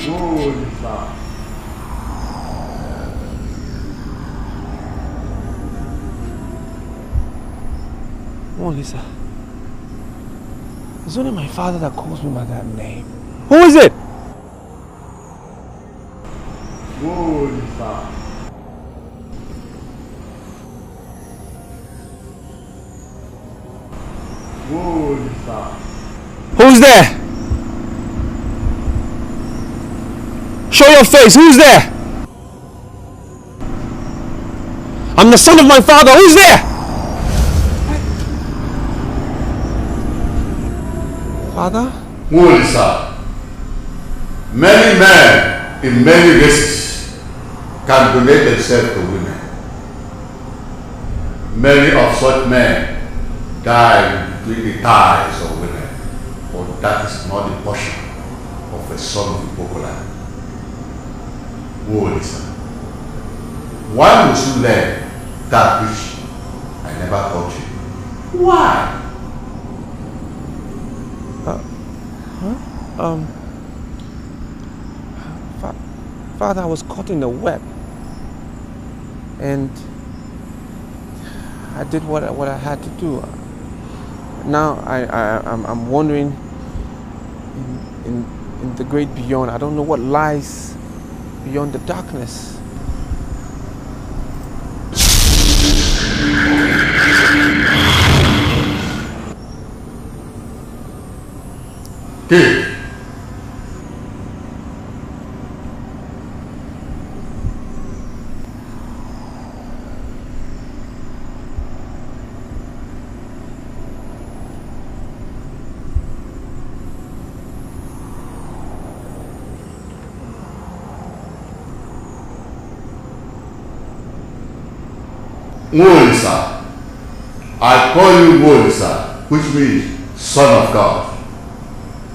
Oh, Lisa. It's only my father that calls me by that name. Who is it? Oh, Lisa. Oh, Lisa. Who's there? Show your face. Who's there? I'm the son of my father. Who's there? Father? Oh, Lisa. Many men in many races can donate themselves to women. Many of such men die between the thighs of women, but that is not the portion of a son of the popular. Oh, Lisa. Why must you learn that which I never taught you? Why? Father, I was caught in a web, and I did what I had to do. Now I'm wondering in the great beyond. I don't know what lies beyond the darkness. Take. Wolsa. I call you Wolsa, which means son of God.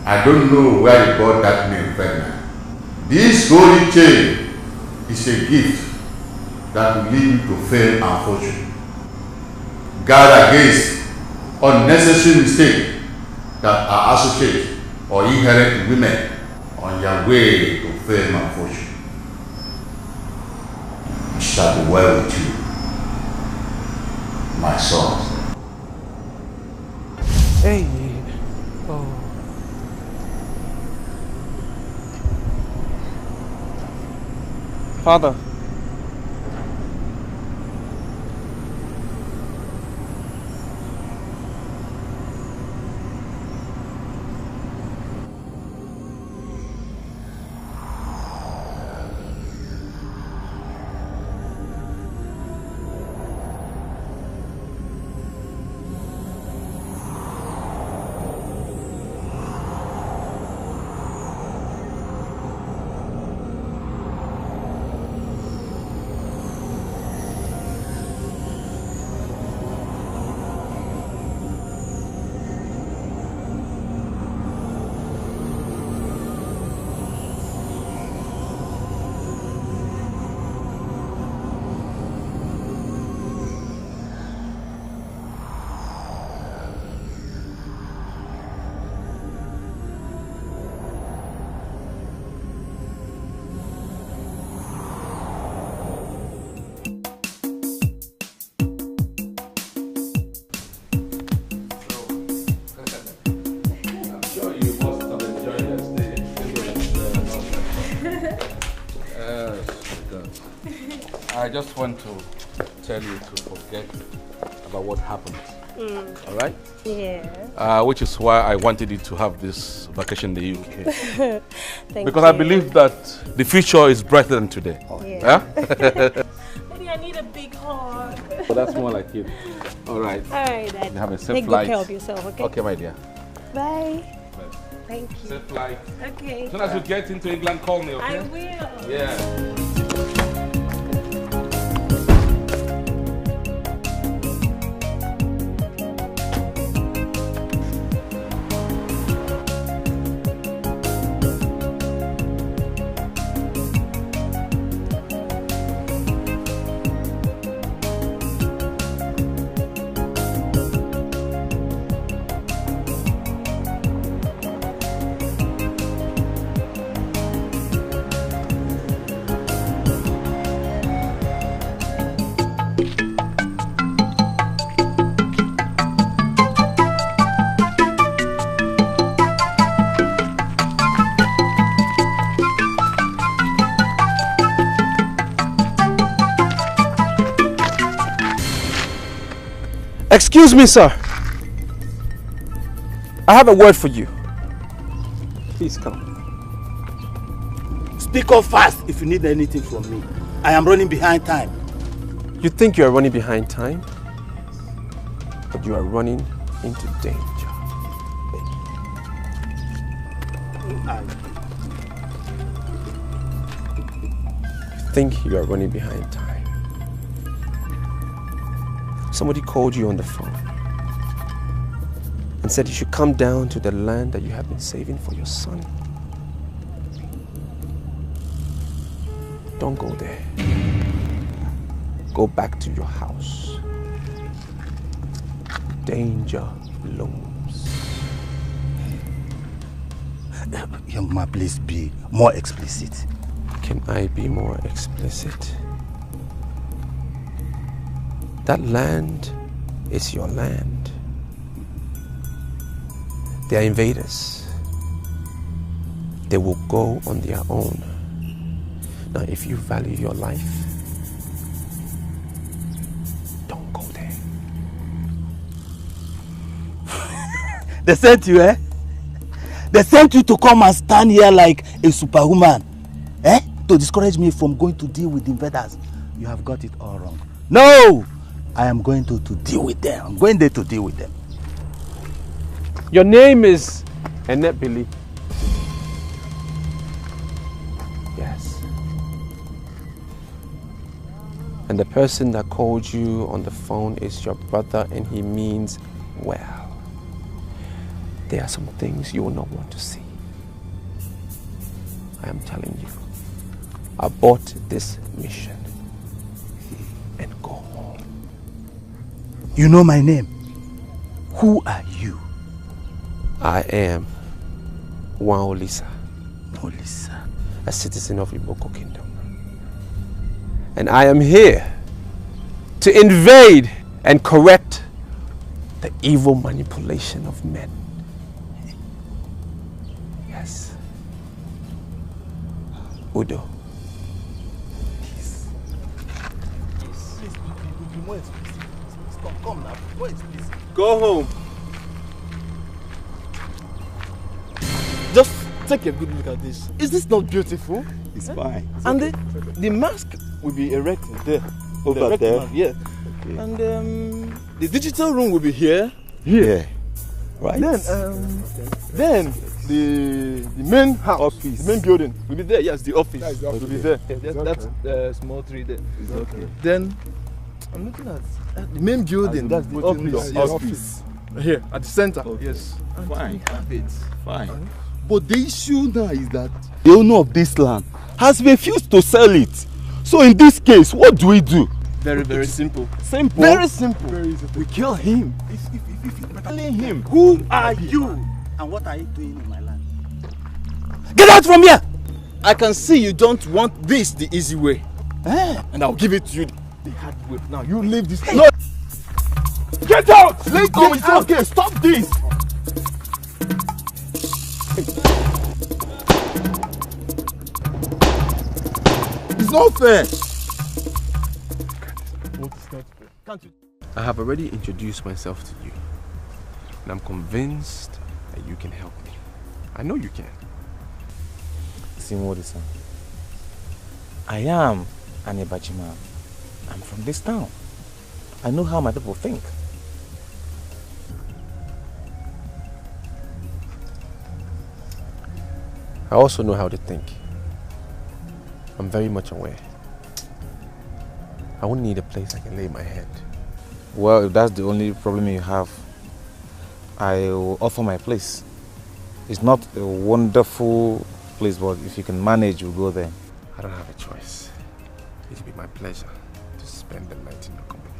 I don't know where you got that name, Ferdinand. This golden chain is a gift that will lead you to fame and fortune. Guard against unnecessary mistakes that are associated or inherent in women on your way to fame and fortune. It shall be well with you, my son. Hey. Oh. Father. I just want to tell you to forget about what happened. All right? Yeah. Which is why I wanted you to have this vacation in the UK. Because I believe that the future is brighter than today. Yeah. Daddy, I need a big hug. Well, that's more like it. All right. All right, Daddy. You have a safe Take flight. good care of yourself, okay? Okay, my dear. Bye. Thank you. Safe flight. Okay. As soon as you get into England, call me, okay? I will. Yeah. Excuse me, sir. I have a word for you. Please come. Speak up fast if you need anything from me. I am running behind time. You think you are running behind time, but you are running into danger. You think you are running behind time. Somebody called you on the phone and said you should come down to the land that you have been saving for your son. Don't go there. Go back to your house. Danger looms. Young man, please be more explicit. Can I be more explicit? That land is your land. They are invaders. They will go on their own. Now, if you value your life, don't go there. They sent you, eh? They sent you to come and stand here like a superwoman, eh? To discourage me from going to deal with the invaders. You have got it all wrong. No! I am going to deal with them. I'm going there to deal with them. Your name is Annette Billy. Yes. And the person that called you on the phone is your brother, and he means well. There are some things you will not want to see. I am telling you. Abort this mission and go home. You know my name. Who are you? I am Waolisa. Olisa. A citizen of Iboko Kingdom. And I am here to invade and correct the evil manipulation of men. Yes. Udo. Please, be more explicit. Come now, be more explicit. Go home. Just take a good look at this. Is this not beautiful? It's fine. It's and okay. the mask will be erected there. Over there? Mask, yeah. Okay. And the digital room will be here. Here. Right. Then the main house, office. the main building will be there. Yes, the office That's the will office. be there. Okay. That's the small tree there. It's okay. Then I'm looking at the main building. That's the office. Your Yes. office. Here at the center. Okay. Yes. And Fine. we have it. Fine. But the issue now is that the owner of this land has refused to sell it. So in this case, what do we do? Very, very simple. Simple. Very simple. We kill him. Killing him. Who are you? And what are you doing in my land? Get out from here! I can see you don't want this the easy way. And I'll give it to you the hard way. Now you leave this. No! Get out! Let go. It's okay. Stop this. It's not fair. Can't you? I have already introduced myself to you, and I'm convinced that you can help me. I know you can. Simodi-san, I am an Ebajima. I'm from this town. I know how my people think. I also know how to think. I'm very much aware. I won't need a place I can lay my head. Well, if that's the only problem you have, I will offer my place. It's not a wonderful place, but if you can manage, we'll go there. I don't have a choice. It'll be my pleasure to spend the night in your company.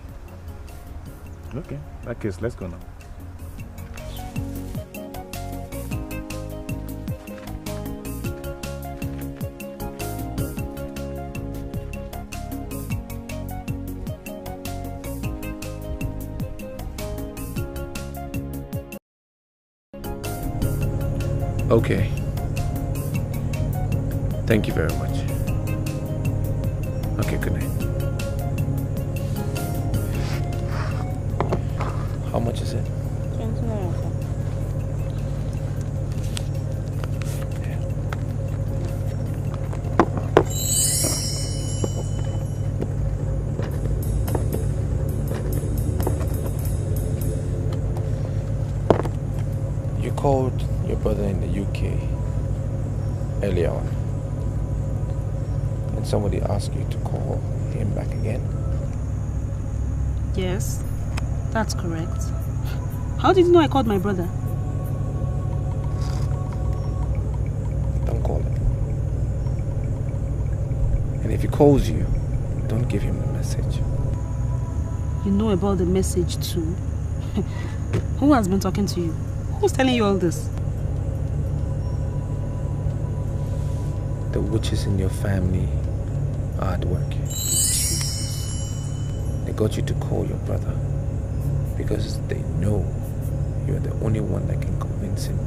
Okay, in that case, let's go now. Okay. Thank you very much. Okay, good night. How much is it? 29. You called your brother in the UK earlier on, and somebody asked you to call him back again? Yes, that's correct. How did you know I called my brother? Don't call him. And if he calls you, don't give him the message. You know about the message too. Who has been talking to you? Who's telling you all this? The witches in your family are at work. They got you to call your brother because they know you're the only one that can convince him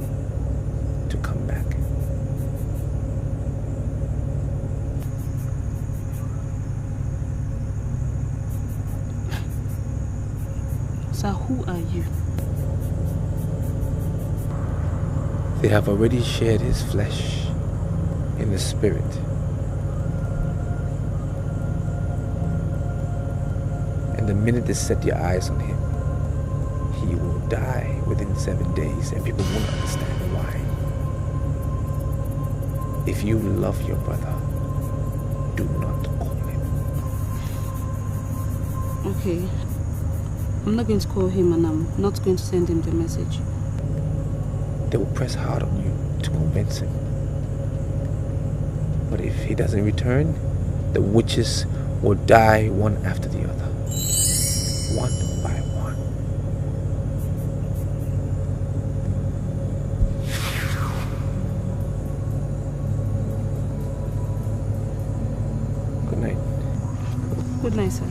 to come back. So who are you? They have already shared his flesh in the spirit. And the minute they set their eyes on him, he will die within 7 days, and people won't understand why. If you love your brother, do not call him. Okay. I'm not going to call him, and I'm not going to send him the message. They will press hard on you to convince him. But if he doesn't return, the witches will die one after the other. One by one. Good night. Good night, sir.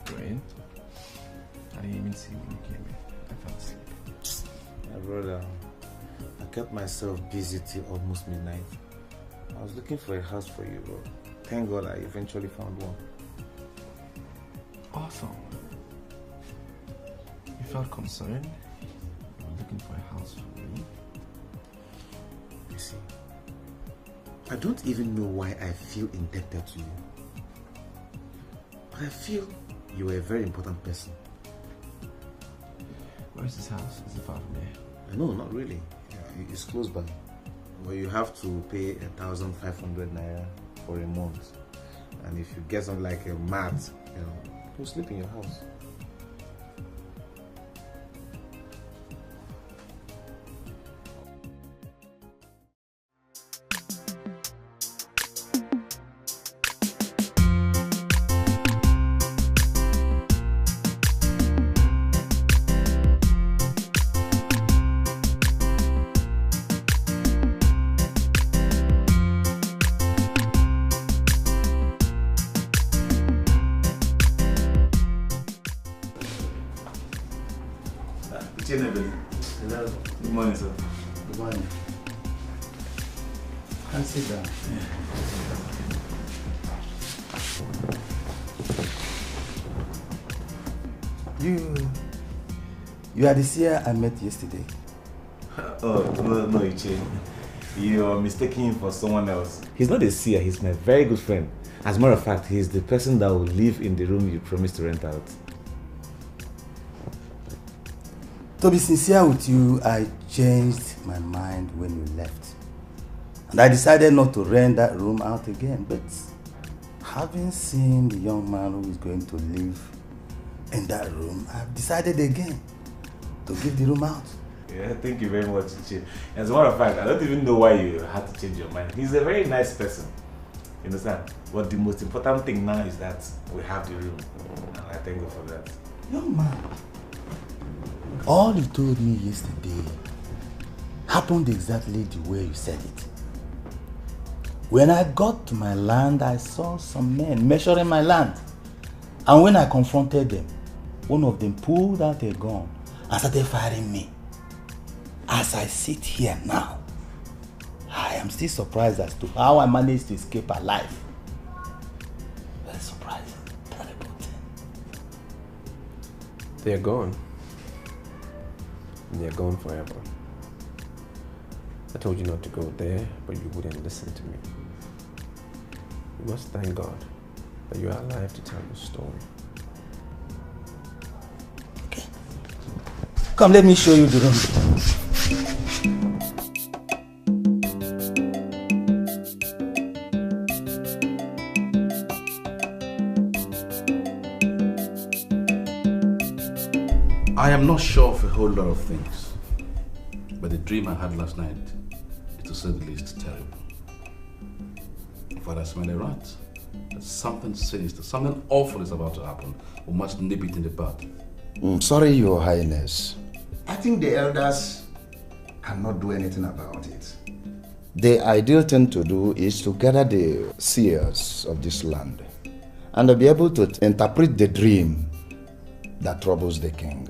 Brain. I didn't even see when you came in. I fell asleep. My brother, I kept myself busy till almost midnight. I was looking for a house for you, bro. Thank God I eventually found one. Awesome. You felt concerned? You were looking for a house for me? You see, I don't even know why I feel indebted to you. But I feel you are a very important person. Where's this house? Is it far from here? No, not really. It's close by. Well, you have to pay 1,500 naira for a month. And if you get something like a mat, you'll sleep in your house. Hello. Good morning, sir. Good morning. Can sit down. You are the seer I met yesterday. Oh, no, Iche. You're mistaking him for someone else. He's not a seer, he's my very good friend. As a matter of fact, he's the person that will live in the room you promised to rent out. To be sincere with you, I changed my mind when you left. And I decided not to rent that room out again. But having seen the young man who is going to live in that room, I've decided again to give the room out. Yeah, thank you very much, Iche. As a matter of fact, I don't even know why you had to change your mind. He's a very nice person. You understand? But the most important thing now is that we have the room. And I thank God for that. Young man, all you told me yesterday happened exactly the way you said it. When I got to my land, I saw some men measuring my land. And when I confronted them, one of them pulled out a gun and started firing me. As I sit here now, I am still surprised as to how I managed to escape alive. Very surprising, terrible thing. They're gone. They're gone forever. I told you not to go there, but you wouldn't listen to me. You must thank God that you are alive to tell your story. Okay. Come, let me show you the room. I am not sure of a whole lot of things, but the dream I had last night is, to say the least, terrible. If I smell a rat, there's something sinister, something awful is about to happen. We must nip it in the bud. Sorry, Your Highness. I think the elders cannot do anything about it. The ideal thing to do is to gather the seers of this land and be able to interpret the dream that troubles the king.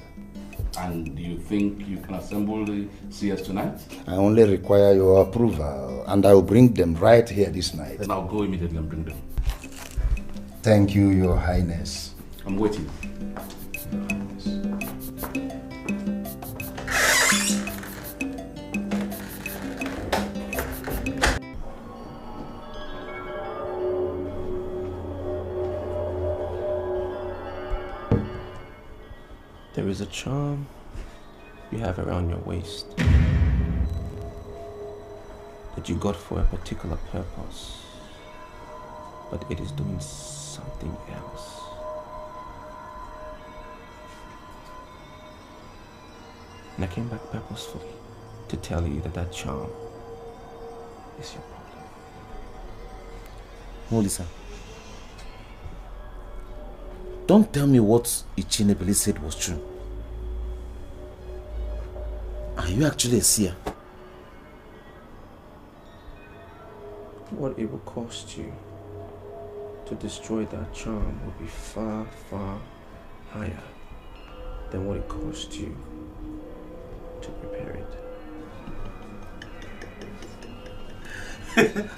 And do you think you can assemble the seers tonight? I only require your approval, and I will bring them right here this night. Then I'll go immediately and bring them. Thank you, Your Highness. I'm waiting. There is a charm you have around your waist that you got for a particular purpose, but it is doing something else. And I came back purposefully to tell you that that charm is your problem. Molisa, don't tell me what Ichinebele said was true. Are you actually a seer? What it will cost you to destroy that charm will be far, far higher than what it cost you to prepare it.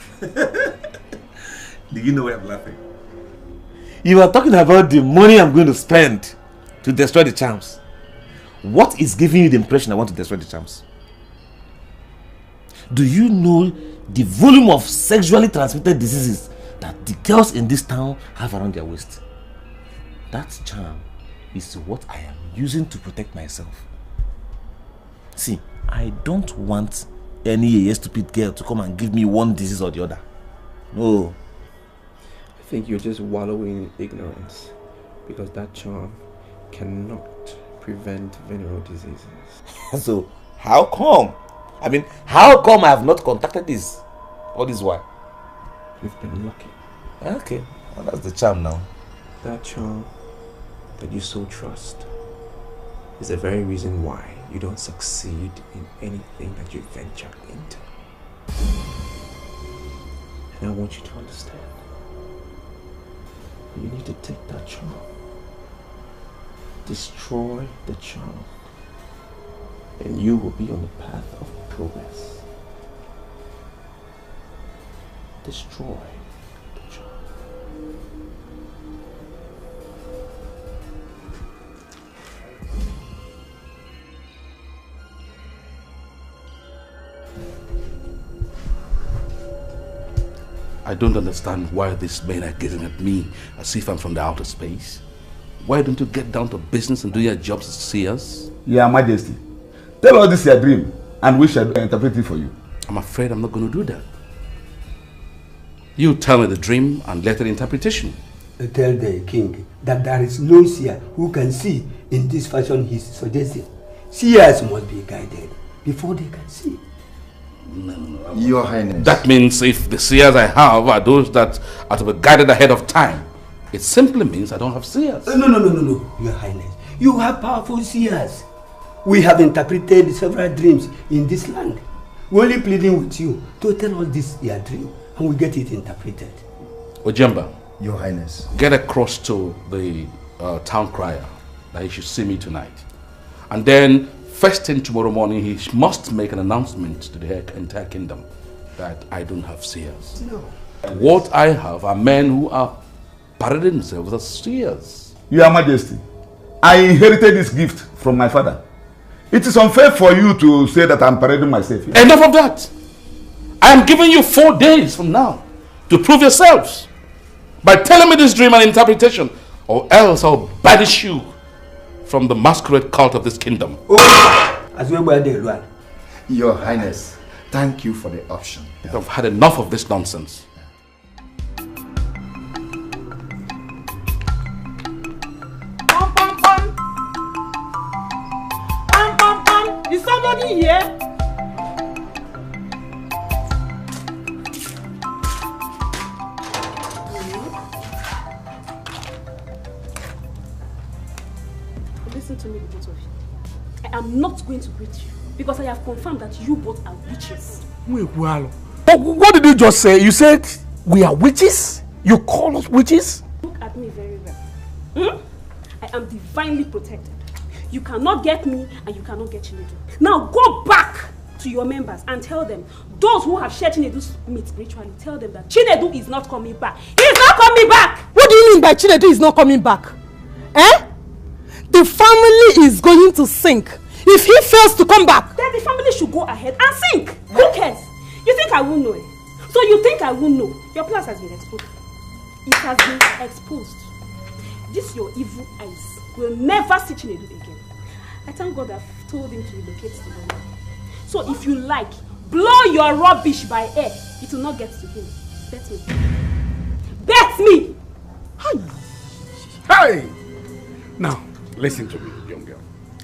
Do you know why I'm laughing? You are talking about the money I'm going to spend to destroy the charms. What is giving you the impression I want to destroy the charms? Do you know the volume of sexually transmitted diseases that the girls in this town have around their waist? That charm is what I am using to protect myself. See, I don't want any stupid girl to come and give me one disease or the other. No. I think you're just wallowing in ignorance because that charm cannot prevent venereal diseases. So, how come? I mean, how come I have not contacted this all this while? You've been lucky. Okay, well, that's the charm now. That charm that you so trust is the very reason why you don't succeed in anything that you venture into. And I want you to understand. You need to take that charm, destroy the charm, and you will be on the path of progress. Destroy the charm. I don't understand why these men are gazing at me as if I'm from the outer space. Why don't you get down to business and do your jobs as seers? Your Majesty, tell us this your dream and we shall interpret it for you. I'm afraid I'm not going to do that. You tell me the dream and let the interpretation. Tell the king that there is no seer who can see in this fashion he is suggesting. Seers must be guided before they can see. No. Your Highness. That means if the seers I have are those that are to be guided ahead of time, it simply means I don't have seers. No, Your Highness. You have powerful seers. We have interpreted several dreams in this land. We're only pleading with you to tell us this your dream and we get it interpreted. Ojemba. Your Highness. Get across to the town crier that he should see me tonight. And then, first thing tomorrow morning, he must make an announcement to the entire kingdom that I don't have seers. No. What I have are men who are parading themselves as seers. Your Majesty, I inherited this gift from my father. It is unfair for you to say that I'm parading myself here. Enough of that. I am giving you 4 days from now to prove yourselves by telling me this dream and interpretation, or else I'll banish you from the masquerade cult of this kingdom. Your Highness, thank you for the option. I've had enough of this nonsense. Is somebody here? Listen to me, the both of you. I am not going to greet you because I have confirmed that you both are witches. What did you just say? You said we are witches? You call us witches? Look at me very well. I am divinely protected. You cannot get me and you cannot get Chinedu. Now go back to your members and tell them, those who have shared Chinedu's meat spiritually, tell them that Chinedu is not coming back. He is not coming back! What do you mean by Chinedu is not coming back? Eh? The family is going to sink. If he fails to come back, then the family should go ahead and sink. Who cares? You think I won't know it? So you think I won't know? Your plans has been exposed. It has been exposed. This your evil eyes will never see Chinedu again. I thank God I've told him to relocate to Nolly. So if you like, blow your rubbish by air. It will not get to him. Bet me. Bet me! Hey! Now, listen to me, young girl.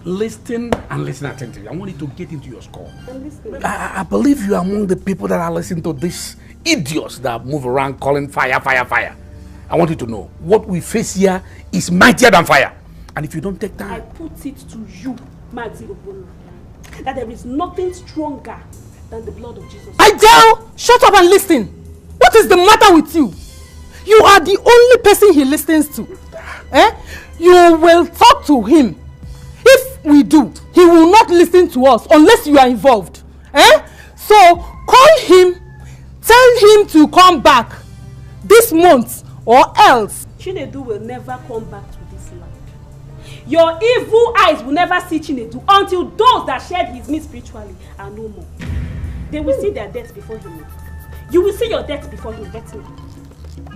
Listen and listen attentively. I want you to get into your skull. I believe you are among the people that are listening to these idiots that move around calling fire, fire, fire. I want you to know, what we face here is mightier than fire. And if you don't take time... I put it to you, Magzi Obono, that there is nothing stronger than the blood of Jesus. Adele, shut up and listen. What is the matter with you? You are the only person he listens to. You will talk to him. If we do, he will not listen to us unless you are involved. So call him, tell him to come back this month or else. Chinedu will never come back to this land. Your evil eyes will never see Chinedu until those that shared his meat spiritually are no more. They will see their death before him. You will see your death before him. That's me.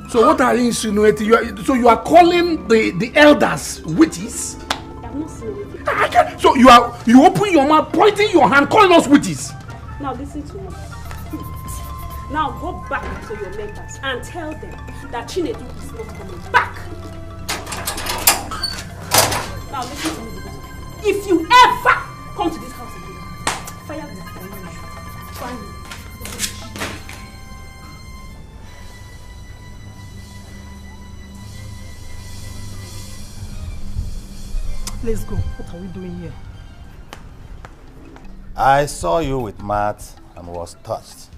So what are you insinuating? So you are calling the elders witches? I have not seen it. So you open your mouth, pointing your hand, calling us witches? Now listen to me. Now go back to your members and tell them that Chinedu is not coming back. Now listen to me. If you ever come to this house again, fire will find you. Let's go. What are we doing here? I saw you with Matt and was touched.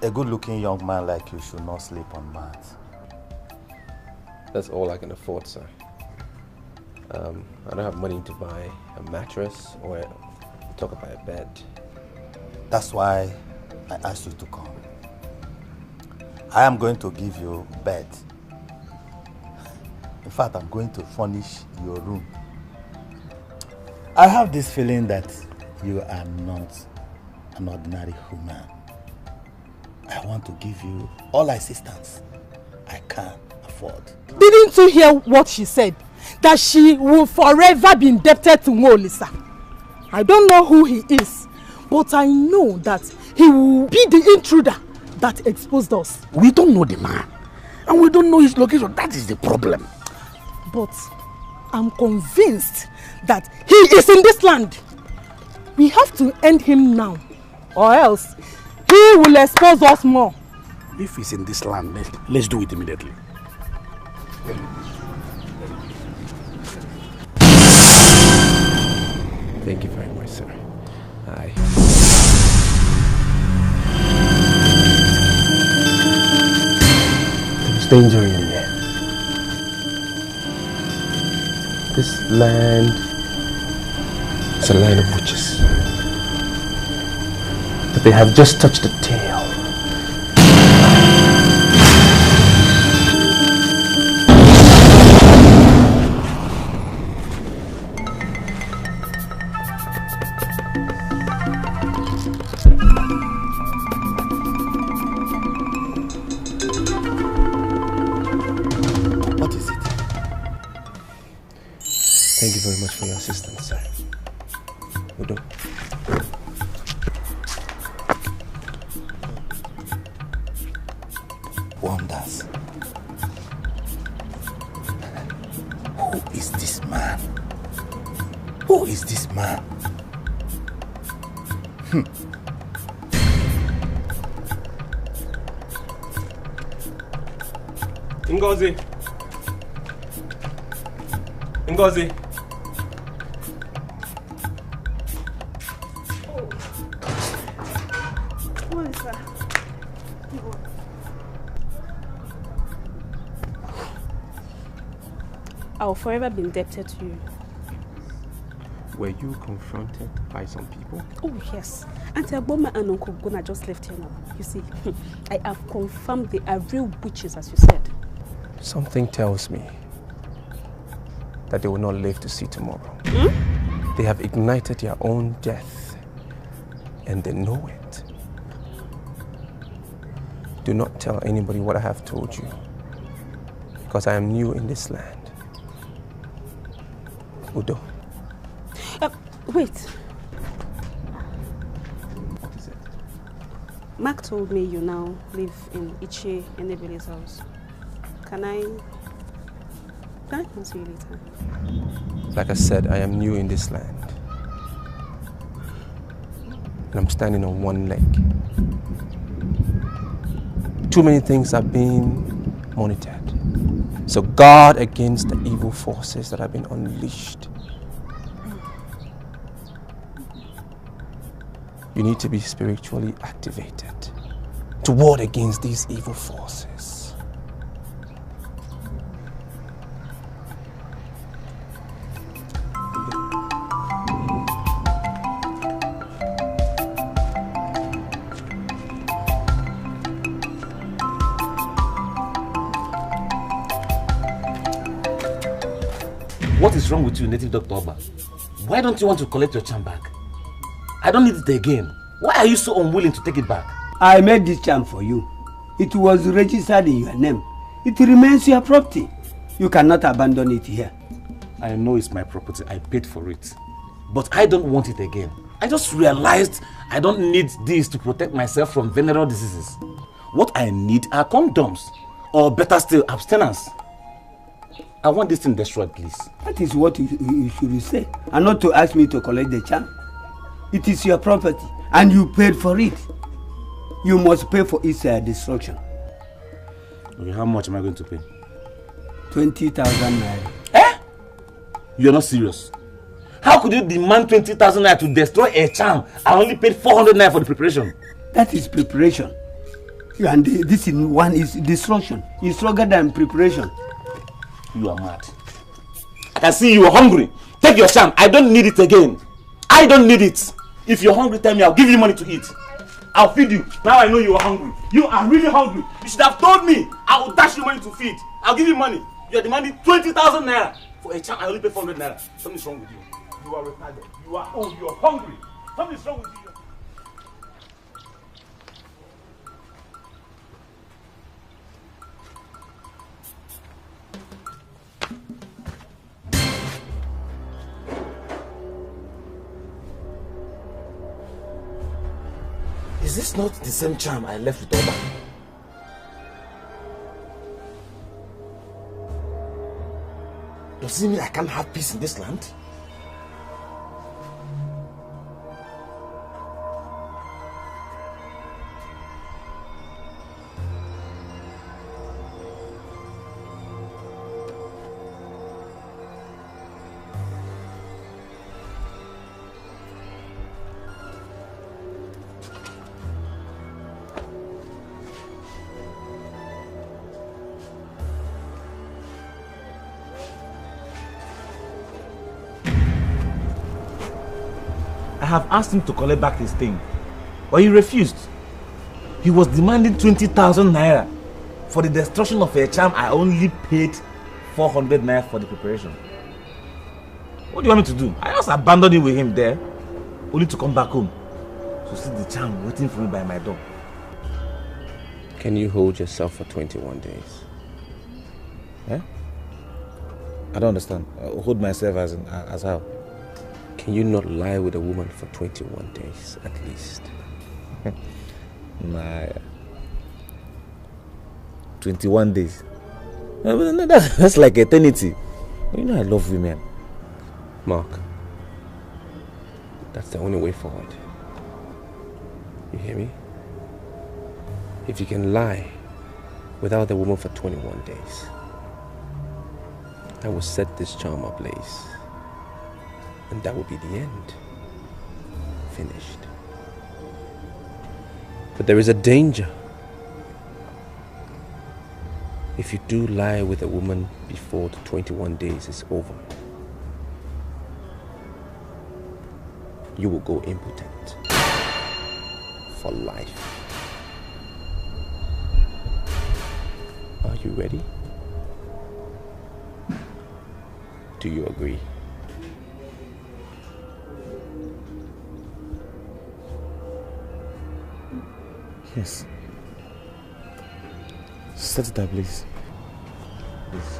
A good-looking young man like you should not sleep on Matt. That's all I can afford, sir. I don't have money to buy a mattress or talk about a bed. That's why I asked you to come. I am going to give you a bed. In fact, I'm going to furnish your room. I have this feeling that you are not an ordinary human. I want to give you all assistance I can afford. Didn't you hear what she said? That she will forever be indebted to Molisa. I don't know who he is, but I know that he will be the intruder that exposed us. We don't know the man, and we don't know his location. That is the problem. But I'm convinced that he is in this land. We have to end him now or else he will expose us more. If he's in this land, let's do it immediately. Thank you very much, sir. Aye. There's danger in there. This land is a land of witches. But they have just touched the tail. Thank you very much for your assistance, sir. Udo. Wonders. Who is this man? Who is this man? Ngozi. Ngozi. What is that? I'll forever be indebted to you. Were you confronted by some people? Oh, yes. Auntie Aboma and Uncle Gona just left here now. You see, I have confirmed they are real witches, as you said. Something tells me that they will not live to see tomorrow. Hmm? They have ignited their own death, and they know it. Do not tell anybody what I have told you, because I am new in this land. Udo. Wait. What is it? Mark told me you now live in Iche Enebili's house. Can I come see you later? Like I said, I am new in this land. And I'm standing on one leg. Too many things are being monitored. So guard against the evil forces that have been unleashed. You need to be spiritually activated to ward against these evil forces. What is wrong with you, native Dr. Oba? Why don't you want to collect your charm back? I don't need it again. Why are you so unwilling to take it back? I made this charm for you. It was registered in your name. It remains your property. You cannot abandon it here. I know it's my property. I paid for it. But I don't want it again. I just realized I don't need this to protect myself from venereal diseases. What I need are condoms. Or better still, abstinence. I want this thing destroyed, please. That is what you should say. And not to ask me to collect the charm. It is your property. And you paid for it. You must pay for its destruction. Okay, how much am I going to pay? 20,000 naira. Eh? You're not serious. How could you demand 20,000 naira to destroy a charm? I only paid 400 naira for the preparation. That is preparation. And this one is destruction. It's stronger than preparation. You are mad. I can see you are hungry. Take your charm. I don't need it again. I don't need it. If you're hungry, tell me. I'll give you money to eat. I'll feed you. Now I know you are hungry. You are really hungry. You should have told me. I will dash you money to feed. I'll give you money. You are demanding 20,000 naira for a charm. I only pay 400 naira. Something's wrong with you. You are retarded. You are old. You are hungry. Something's wrong with you. Is this not the same charm I left with Oba? Does it mean I can't have peace in this land? have asked him to collect back his thing, but he refused. He was demanding 20,000 naira for the destruction of a charm I only paid 400 naira for the preparation. What do you want me to do? I just abandoned him with him there, only to come back home to see the charm waiting for me by my door. Can you hold yourself for 21 days? Eh? I don't understand. Hold myself as how? Can you not lie with a woman for 21 days at least? Nah. 21 days. That's like eternity. You know I love women. Mark, that's the only way forward. You hear me? If you can lie without the woman for 21 days, I will set this charm ablaze. And that will be the end. Finished. But there is a danger. If you do lie with a woman before the 21 days is over, you will go impotent for life. Are you ready? Do you agree? Yes. Set it up, please. Please.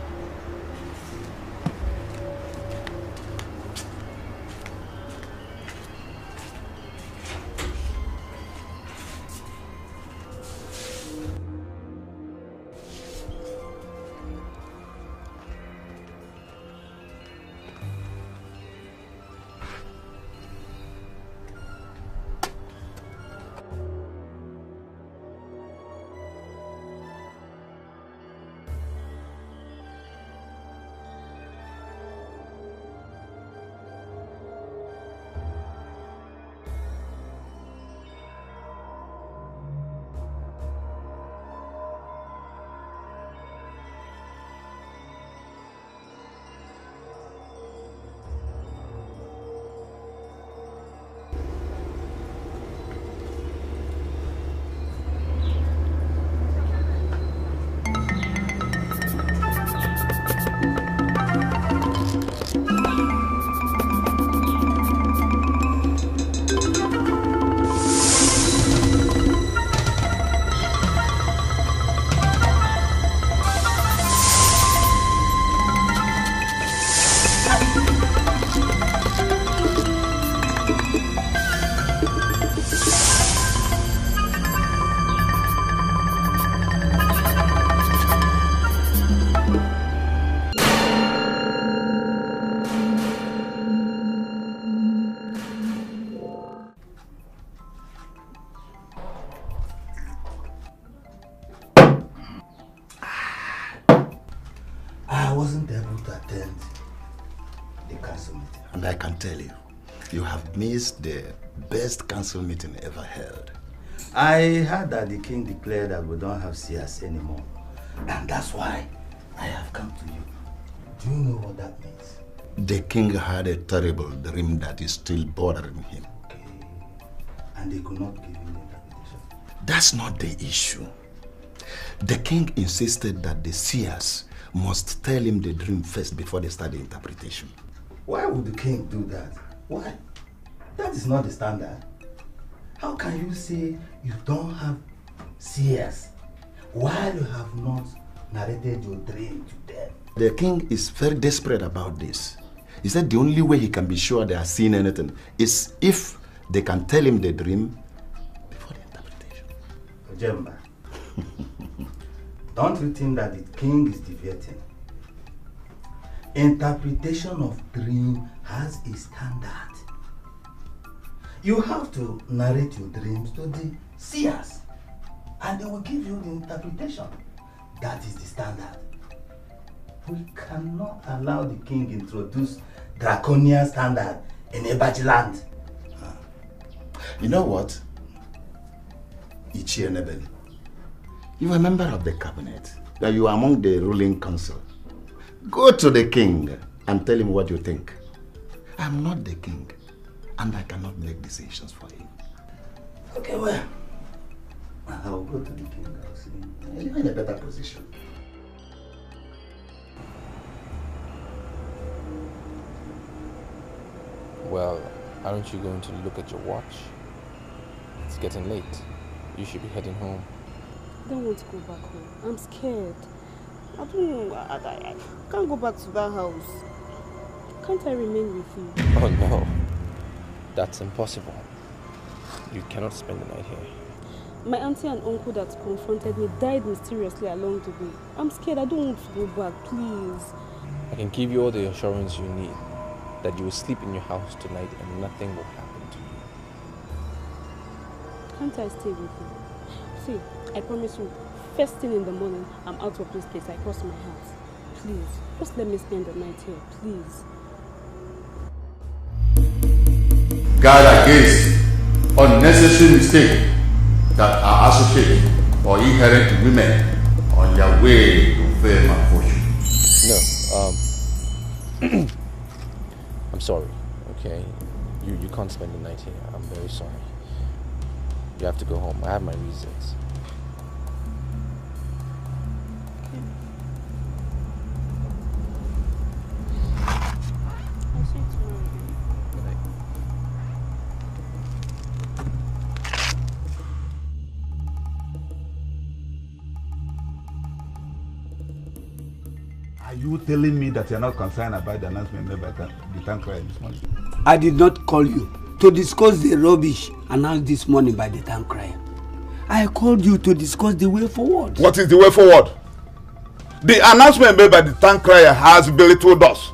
I wasn't able to attend the council meeting. And I can tell you, you have missed the best council meeting ever held. I heard that the king declared that we don't have seers anymore. And that's why I have come to you. Do you know what that means? The king had a terrible dream that is still bothering him. Okay. And they could not give him the interpretation. That's not the issue. The king insisted that the seers must tell him the dream first before they start the interpretation. Why would the king do that? Why? That is not the standard. How can you say you don't have seers while you have not narrated your dream to them? The king is very desperate about this. He said the only way he can be sure they are seeing anything is if they can tell him the dream before the interpretation. Ojemba, don't you think that the king is deviating? Interpretation of dream has a standard. You have to narrate your dreams to the seers, and they will give you the interpretation. That is the standard. We cannot allow the king introduce draconian standard in Ebaji land. You know what? Ichie Nebeli, you are a member of the cabinet, that you are among the ruling council. Go to the king and tell him what you think. I'm not the king. and I cannot make decisions for him. Okay, well, I'll go to the king. I'll see. You're in a better position. Well, aren't you going to look at your watch? It's getting late. You should be heading home. I don't want to go back home. I'm scared. I don't know. I can't go back to that house. Can't I remain with you? Oh no. That's impossible. You cannot spend the night here. My auntie and uncle that confronted me died mysteriously along the way. I'm scared. I don't want to go back, please. I can give you all the assurance you need that you will sleep in your house tonight and nothing will happen to you. Can't I stay with you? See, I promise you, first thing in the morning, I'm out of this place. I cross my heart. Please, just let me spend the night here, please. Guard against unnecessary mistakes that are associated or inherent to women on their way to fame and fortune. No, I'm sorry, okay? You can't spend the night here. I'm very sorry. You have to go home. I have my reasons. I'll see you tomorrow. Good night. Are you telling me that you're not concerned about the announcement made by the town crier this morning? I did not call you to discuss the rubbish announced this morning by the town crier. I called you to discuss the way forward. What is the way forward? The announcement made by the town crier has belittled us.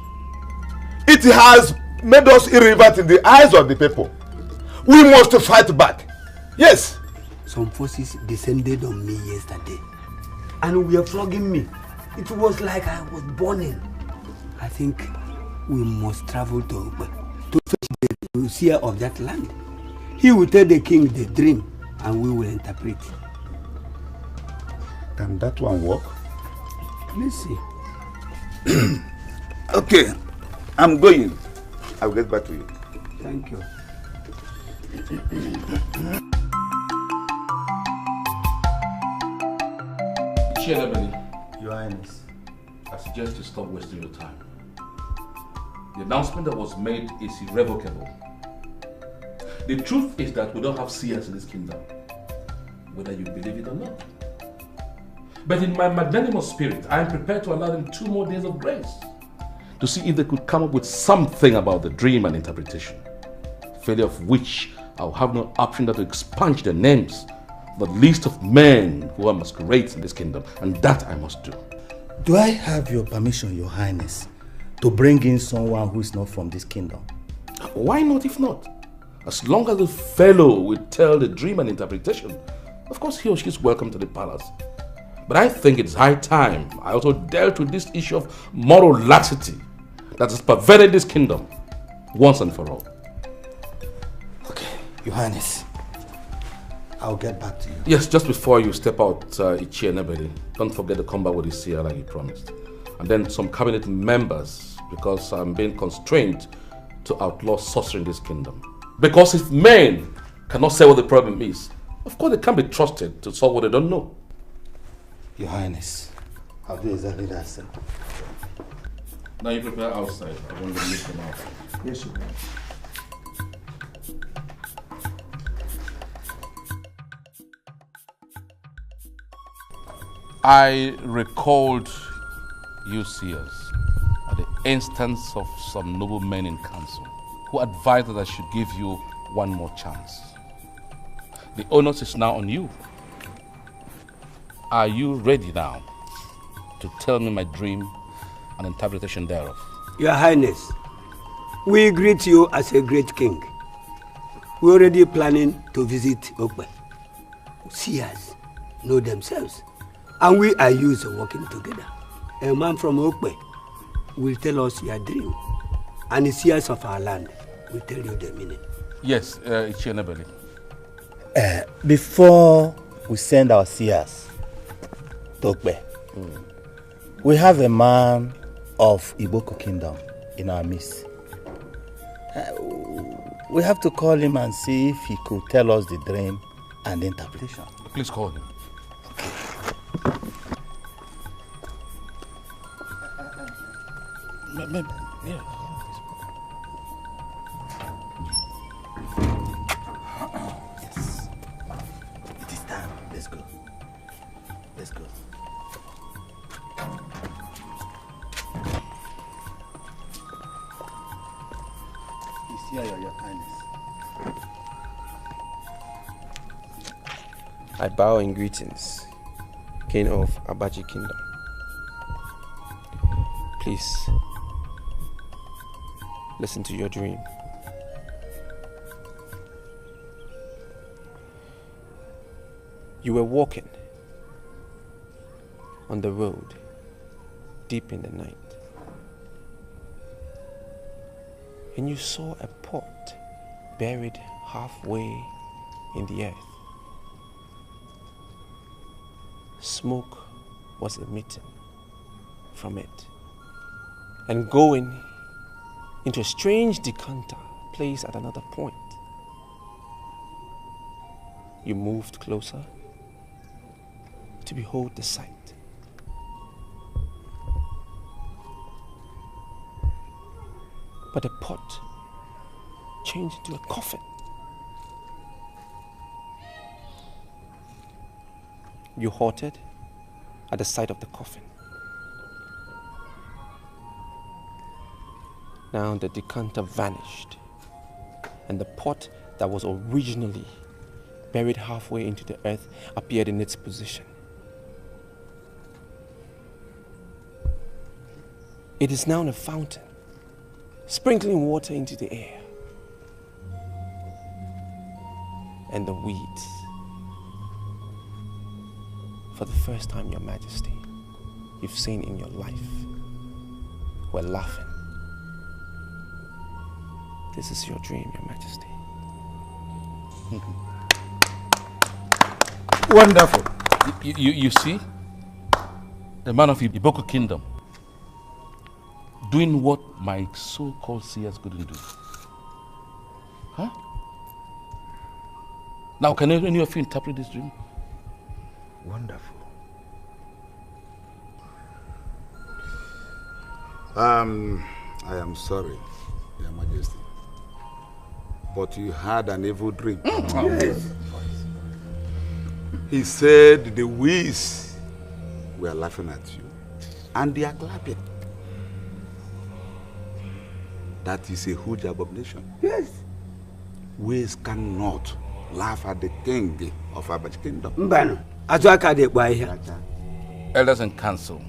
It has made us irrelevant in the eyes of the people. We must fight back. Yes. Some forces descended on me yesterday and were flogging me. It was like I was burning. I think we must travel to fetch the seer of that land. He will tell the king the dream and we will interpret. Can that one work? Let's see. Okay, I'm going. I'll get back to you. Thank you. Your Highness, I suggest you stop wasting your time. The announcement that was made is irrevocable. The truth is that we don't have seers in this kingdom, whether you believe it or not. But in my magnanimous spirit, I am prepared to allow them 2 more days of grace to see if they could come up with something about the dream and interpretation. Failure of which I will have no option but to expunge their names from the list of men who are masquerades in this kingdom, and that I must do. Do I have your permission, Your Highness, to bring in someone who is not from this kingdom? Why not if not? As long as the fellow will tell the dream and interpretation, of course he or she is welcome to the palace. But I think it's high time I also dealt with this issue of moral laxity that has pervaded this kingdom once and for all. Okay, Your Highness, I'll get back to you. Yes, just before you step out, Ichienebeli, don't forget to come back with the seer like you promised. And then some cabinet members, because I'm being constrained to outlaw sorcery in this kingdom. Because if men cannot say what the problem is, of course they can't be trusted to solve what they don't know. Your Highness, I'll do exactly that, sir. Now you prepare outside. I want to meet them out. Yes, Your Highness. I recalled you seers at the instance of some noble men in council who advised that I should give you one more chance. The onus is now on you. Are you ready now to tell me my dream and interpretation thereof? Your Highness, we greet you as a great king. We're already planning to visit Okwe. Seers know themselves, and we are used to working together. A man from Okwe will tell us your dream, and the seers of our land will tell you the meaning. Yes, Ichienebeli. Before we send our seers to Okwe, we have a man of Iboko Kingdom in our midst. We have to call him and see if he could tell us the dream and the interpretation. Please call him. Yeah. Yes. It is time. Let's go. Let's go. It's here, your kindness. I bow in greetings, King of Abaji Kingdom. Please, listen to your dream. You were walking on the road deep in the night, and you saw a pot buried halfway in the earth. Smoke was emitting from it and going into a strange decanter placed at another point. You moved closer to behold the sight. But the pot changed into a coffin. You halted at the sight of the coffin. Now the decanter vanished, and the pot that was originally buried halfway into the earth appeared in its position. It is now in a fountain, sprinkling water into the air. And the weeds, for the first time, Your Majesty, you've seen in your life, were laughing. This is your dream, Your Majesty. Wonderful. You see, the man of Iboko Kingdom doing what my so-called seers couldn't do. Huh? Now, can any of you interpret this dream? Wonderful. I am sorry, Your Majesty, but you had an evil dream. Yes. He said the weeds were laughing at you, and they are clapping. That is a huge abomination. Yes. Weeds cannot laugh at the king of Abaji Kingdom. Elders and council,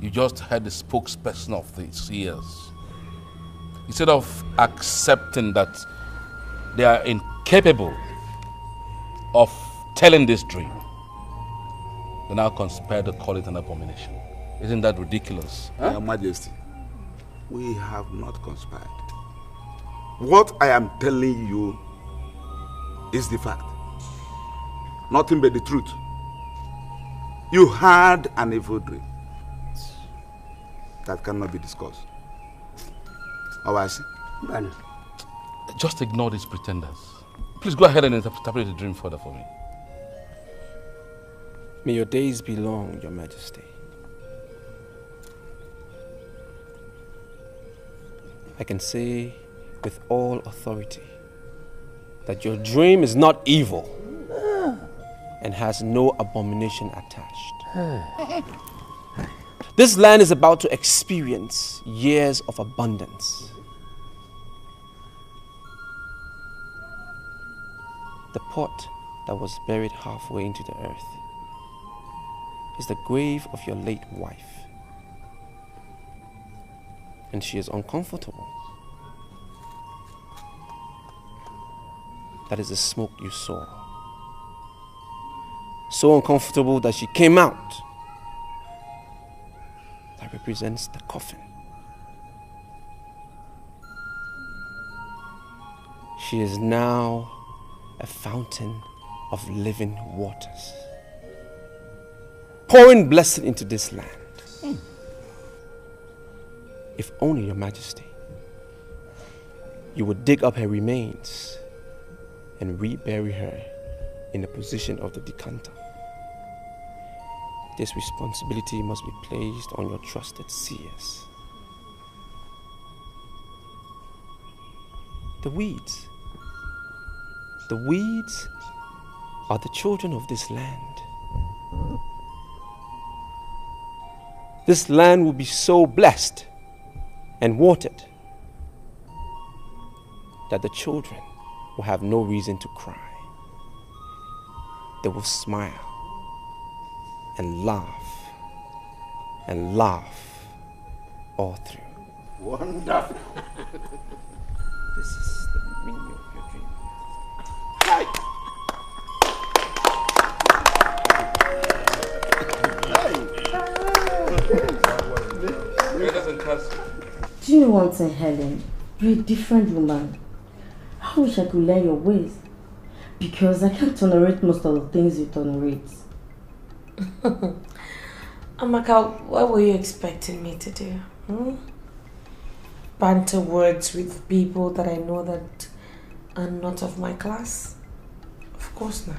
you just heard the spokesperson of the seers. Instead of accepting that they are incapable of telling this dream, they now conspire to call it an abomination. Isn't that ridiculous? Huh? Your Majesty, we have not conspired. What I am telling you is the fact. Nothing but the truth. You had an evil dream that cannot be discussed. Oh, I see. Just ignore these pretenders. Please go ahead and interpret the dream further for me. May your days be long, Your Majesty. I can say with all authority that your dream is not evil and has no abomination attached. This land is about to experience years of abundance. The pot that was buried halfway into the earth is the grave of your late wife. And she is uncomfortable. That is the smoke you saw. So uncomfortable that she came out. That represents the coffin. She is now a fountain of living waters, pouring blessing into this land. If only Your Majesty You will dig up her remains and rebury her in the position of the decanter. This responsibility must be placed on your trusted seers. The weeds are the children of this land. This land will be so blessed and watered that the children will have no reason to cry. They will smile and laugh all through. Wonderful. This is the meaning of your dream. Do you know one thing, Helen? You're a different woman. I wish I could learn your ways. Because I can't tolerate most of the things you tolerate. Amaka, what were you expecting me to do? Banter words with people that I know that are not of my class? Of course not.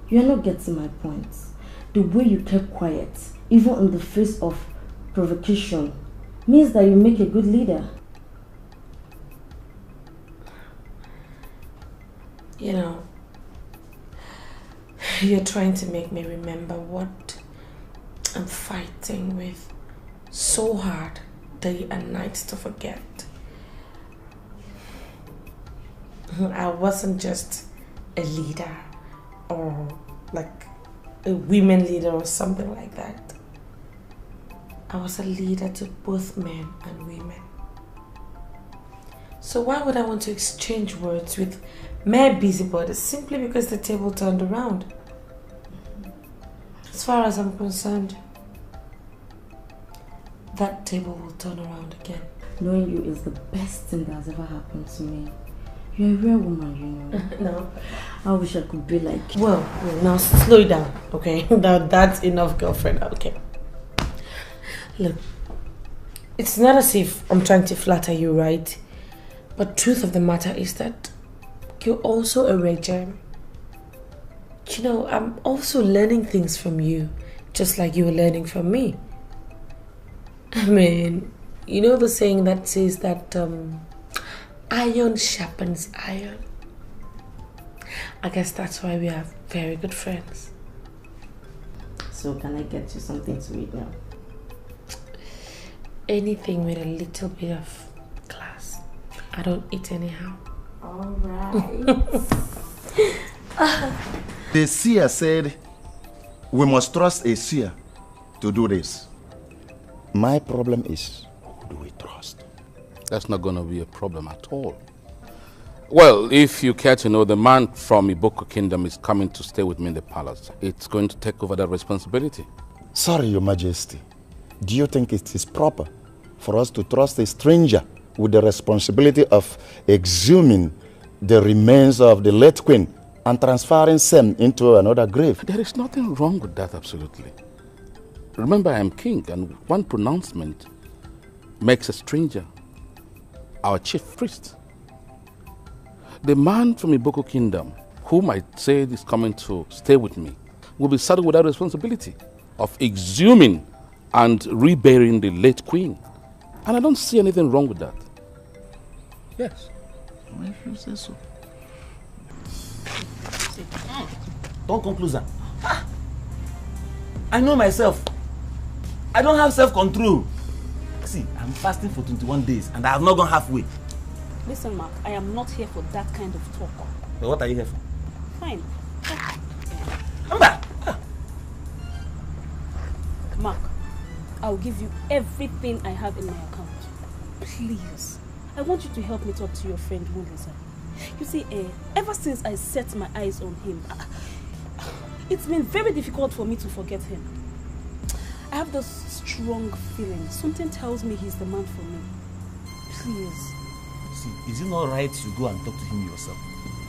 You're not getting my point. The way you kept quiet, even in the face of provocation, means that you make a good leader. You know, you're trying to make me remember what I'm fighting with so hard day and night to forget. I wasn't just a leader or like a women leader or something like that. I was a leader to both men and women. So why would I want to exchange words with mere busybodies simply because the table turned around? As far as I'm concerned, that table will turn around again. Knowing you is the best thing that has ever happened to me. You're a real woman, you know. No. I wish I could be like you. Well, now slow down, okay? Now that's enough, girlfriend, okay? Look, it's not as if I'm trying to flatter you, right? But truth of the matter is that you're also a rare gem. You know, I'm also learning things from you, just like you were learning from me. I mean, you know the saying that says that iron sharpens iron. I guess that's why we are very good friends. So can I get you something to eat now? Anything with a little bit of class. I don't eat anyhow. Alright. The seer said we must trust a seer to do this. My problem is, who do we trust? That's not going to be a problem at all. Well, if you care to know, the man from Iboko Kingdom is coming to stay with me in the palace. It's going to take over that responsibility. Sorry, Your Majesty. Do you think it is proper for us to trust a stranger with the responsibility of exhuming the remains of the late queen and transferring them into another grave? There is nothing wrong with that, absolutely. Remember, I am king, and one pronouncement makes a stranger our chief priest. The man from Iboko Kingdom, whom I said is coming to stay with me, will be saddled with that responsibility of exhuming and reburying the late queen. And I don't see anything wrong with that. Yes. Well, if you say so. Don't come closer. I know myself. I don't have self-control. See, I'm fasting for 21 days and I have not gone halfway. Listen, Mark, I am not here for that kind of talk. So what are you here for? Fine. Come back. Mark, I'll give you everything I have in my account. Please. I want you to help me talk to your friend Wilson. You see, ever since I set my eyes on him, it's been very difficult for me to forget him. I have this strong feeling. Something tells me he's the man for me. Please. See, is it not right you go and talk to him yourself?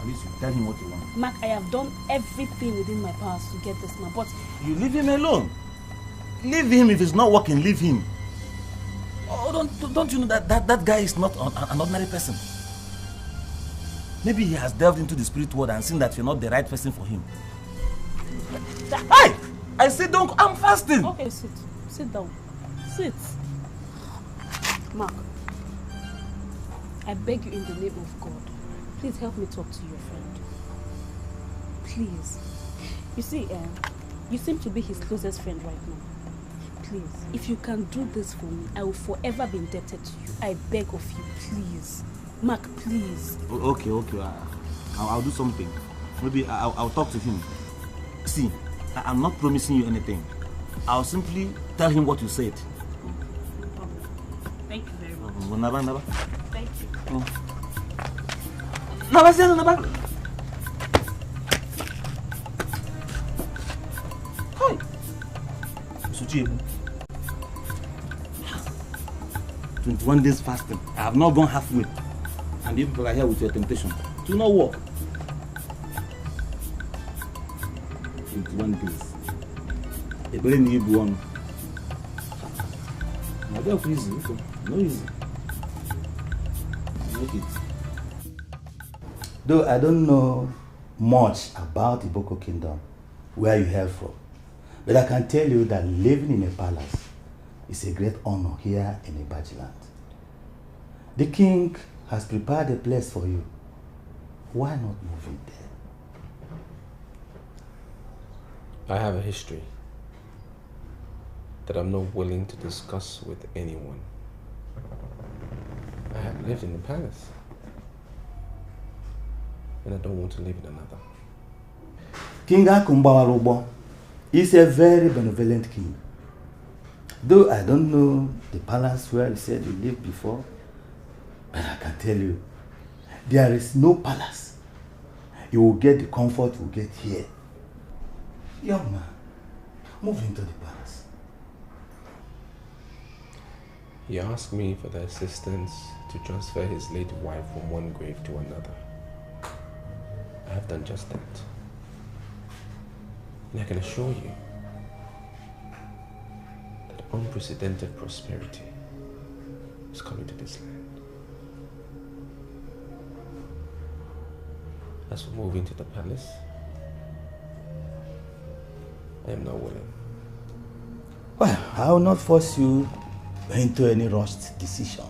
At least you tell him what you want. Mark, I have done everything within my powers to get this man, but... You leave him alone. Leave him. If it's not working, leave him. Oh, don't you know that guy is not an ordinary person? Maybe he has delved into the spirit world and seen that you're not the right person for him. Hey! I said don't, I'm fasting. Okay, sit. Sit down. Sit. Mark, I beg you in the name of God, please help me talk to your friend. Please. You see, you seem to be his closest friend right now. Please, if you can do this for me, I will forever be indebted to you. I beg of you, please. Mark, please. Okay. I'll do something. Maybe I'll talk to him. See, I'm not promising you anything. I'll simply tell him what you said. Thank you very much. Naba. Thank you. Naba. Hi. Suchi. 21 days fasting. I have not gone halfway. And you people are here with your temptation. Do not work. 21 days. A very new one. Now they're easy. No easy. Make it. Though I don't know much about the Boko Kingdom, where you hail from, but I can tell you that living in a palace is a great honor here in Ibajiland. The king has prepared a place for you. Why not move in there? I have a history that I'm not willing to discuss with anyone. I have lived in the palace, and I don't want to live in another. King Akumbawarubo is a very benevolent king. Though I don't know the palace where he said he lived before, but I can tell you, there is no palace. You will get the comfort you get here. Young man, move into the palace. He asked me for the assistance to transfer his late wife from one grave to another. I have done just that. And I can assure you that unprecedented prosperity is coming to this land. As for moving to the palace, I am not willing. Well, I will not force you into any rushed decision.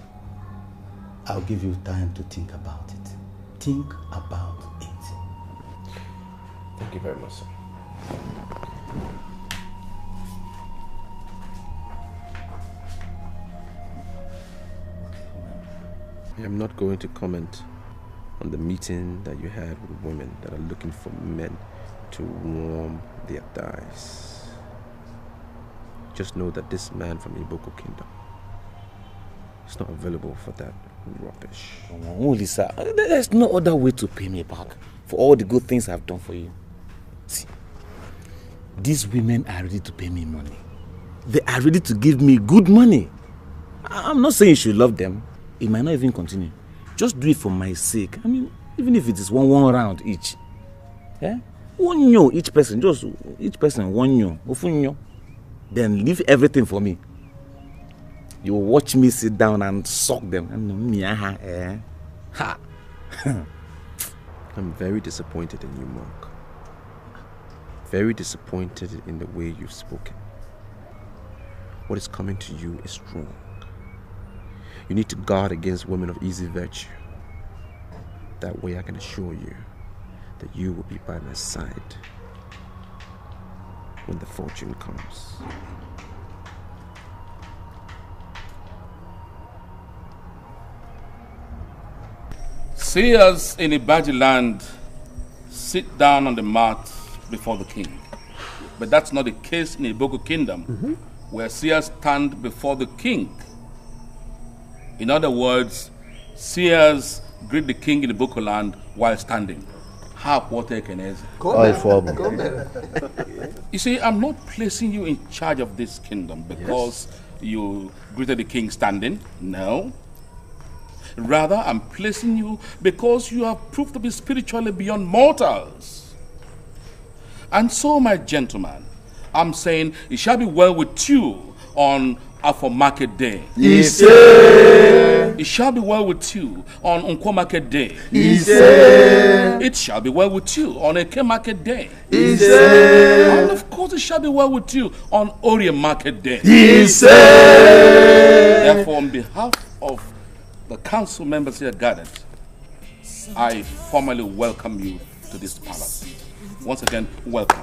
I'll give you time to think about it. Think about it. Thank you very much, sir. I am not going to comment on the meeting that you had with women that are looking for men to warm their thighs. Just know that this man from Iboko Kingdom is not available for that rubbish. Only, sir, there's no other way to pay me back for all the good things I've done for you. See, these women are ready to pay me money. They are ready to give me good money. I'm not saying you should love them. It might not even continue. Just do it for my sake. I mean, even if it is one round each. Yeah? One nyo each person. Just each person one nyo. Then leave everything for me. You will watch me sit down and suck them. Ha! I'm very disappointed in you, Mark. Very disappointed in the way you've spoken. What is coming to you is strong. You need to guard against women of easy virtue. That way I can assure you that you will be by my side when the fortune comes. Seers in Ibaji land sit down on the mat before the king. But that's not the case in Iboko Kingdom, where seers stand before the king. In other words, seers greet the king in Iboko land while standing. You see, I'm not placing you in charge of this kingdom because you greeted the king standing. No. Rather, I'm placing you because you have proved to be spiritually beyond mortals. And so, my gentleman, I'm saying it shall be well with you on Afro Market Day. Ise! It shall be well with you on Unko Market Day. Ise. It shall be well with you on Eke Market Day. Ise. And of course it shall be well with you on Orie Market Day. Ise. Therefore, on behalf of the council members here gathered, I formally welcome you to this palace. Once again, welcome.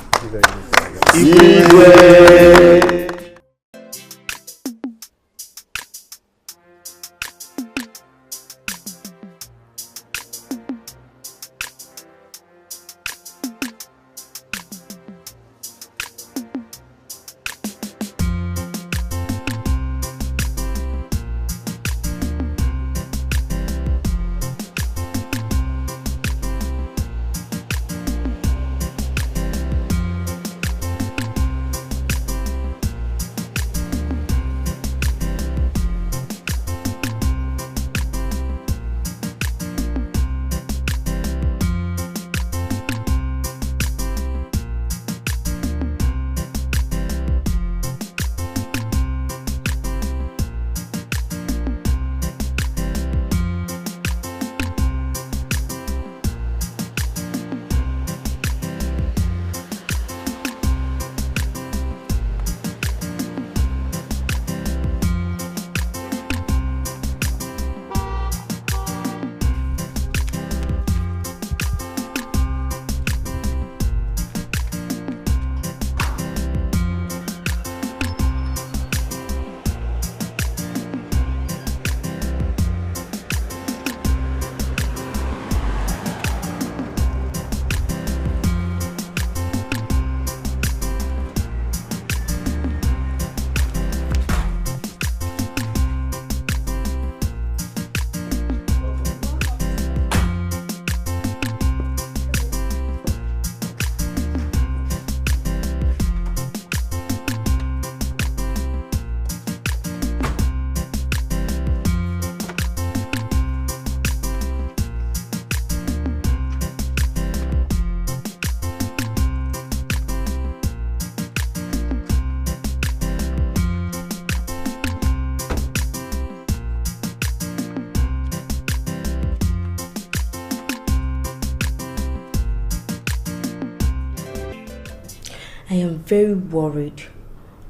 I am very worried.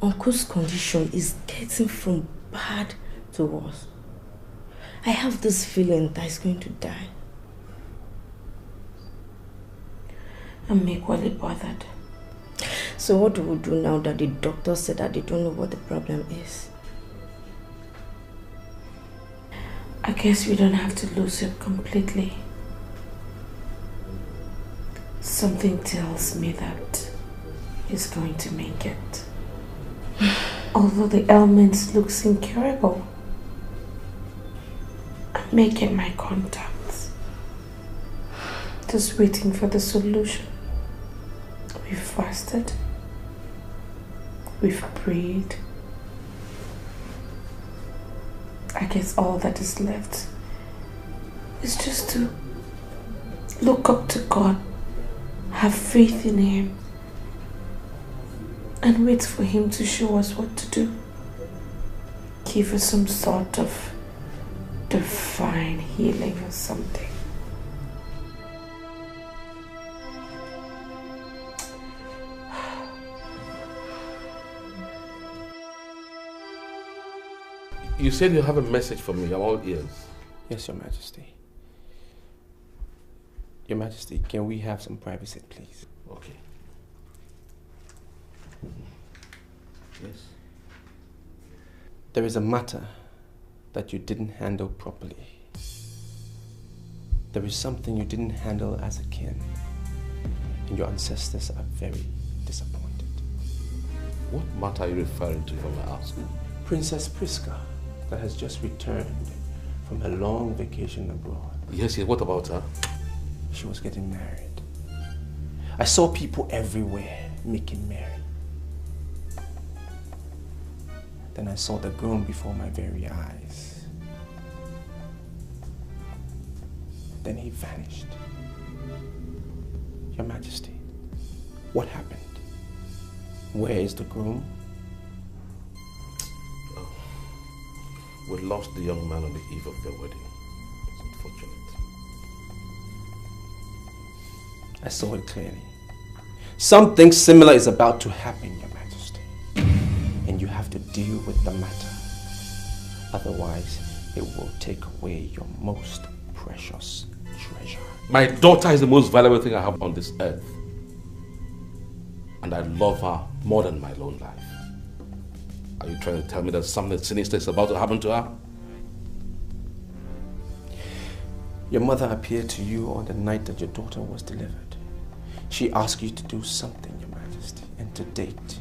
Uncle's condition is getting from bad to worse. I have this feeling that he's going to die. I'm equally bothered. So what do we do now that the doctor said that they don't know what the problem is? I guess we don't have to lose him completely. Something tells me that he's going to make it. Although the ailment looks incurable, I'm making my contacts. Just waiting for the solution. We've fasted. We've prayed. I guess all that is left is just to look up to God, have faith in Him, and wait for Him to show us what to do. Give us some sort of divine healing or something. You said you have a message for me. I'm all ears. Yes, Your Majesty. Your Majesty, can we have some privacy, please? Okay. Yes. There is a matter that you didn't handle properly. There is something you didn't handle as a kin, and your ancestors are very disappointed. What matter are you referring to, if I may ask? Princess Priska, that has just returned from her long vacation abroad. Yes, what about her? She was getting married. I saw people everywhere making merry. Then I saw the groom before my very eyes. Then he vanished. Your Majesty, what happened? Where is the groom? We lost the young man on the eve of their wedding. It's unfortunate. I saw it clearly. Something similar is about to happen, Your Majesty. And you have to deal with the matter. Otherwise, it will take away your most precious treasure. My daughter is the most valuable thing I have on this earth. And I love her more than my own life. Are you trying to tell me that something sinister is about to happen to her? Your mother appeared to you on the night that your daughter was delivered. She asked you to do something, Your Majesty, and to date,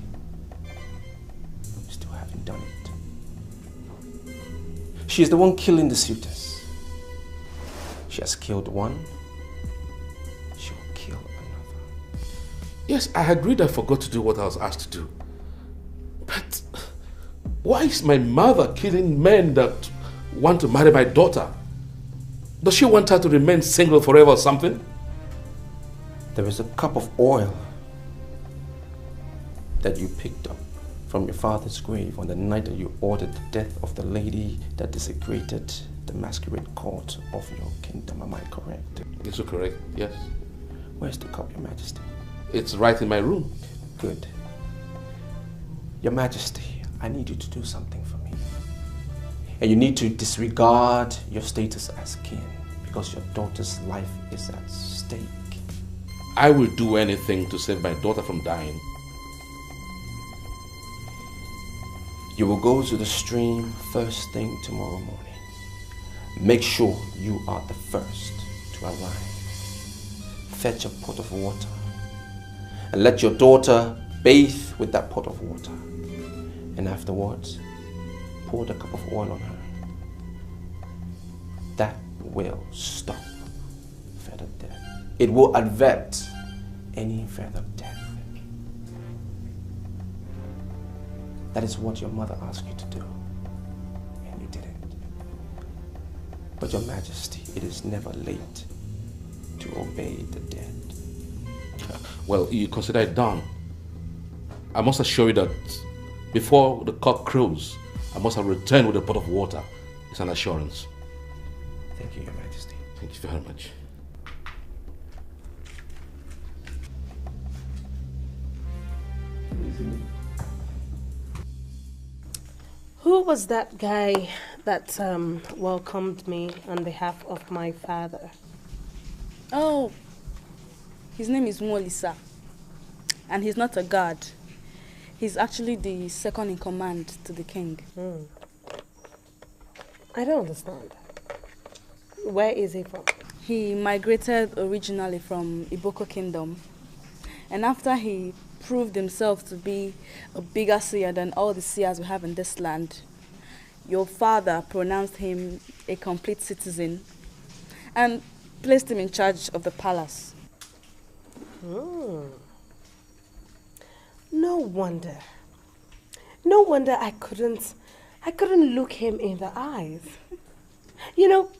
you still haven't done it. She is the one killing the suitors. She has killed one, she will kill another. Yes, I agreed I forgot to do what I was asked to do. But why is my mother killing men that want to marry my daughter? Does she want her to remain single forever or something? There is a cup of oil that you picked up from your father's grave on the night that you ordered the death of the lady that desecrated the masquerade court of your kingdom. Am I correct? Is you correct? Yes. Where's the cup, Your Majesty? It's right in my room. Good. Your Majesty, I need you to do something for me. And you need to disregard your status as king because your daughter's life is at stake. I will do anything to save my daughter from dying. You will go to the stream first thing tomorrow morning. Make sure you are the first to arrive. Fetch a pot of water and let your daughter bathe with that pot of water. And afterwards, pour the cup of oil on her. That will stop further death. It will avert any further death. That is what your mother asked you to do, and you didn't. But Your Majesty, it is never late to obey the dead. Well, you consider it done. I must assure you that before the cock crows, I must have returned with a pot of water. It's an assurance. Thank you, Your Majesty. Thank you very much. Who was that guy that welcomed me on behalf of my father? Oh, his name is Nolly, sir. And he's not a guard. He's actually the second in command to the king. I don't understand. Where is he from? He migrated originally from Iboko Kingdom. And after he proved himself to be a bigger seer than all the seers we have in this land, your father pronounced him a complete citizen and placed him in charge of the palace. No wonder. No wonder I couldn't look him in the eyes. You know,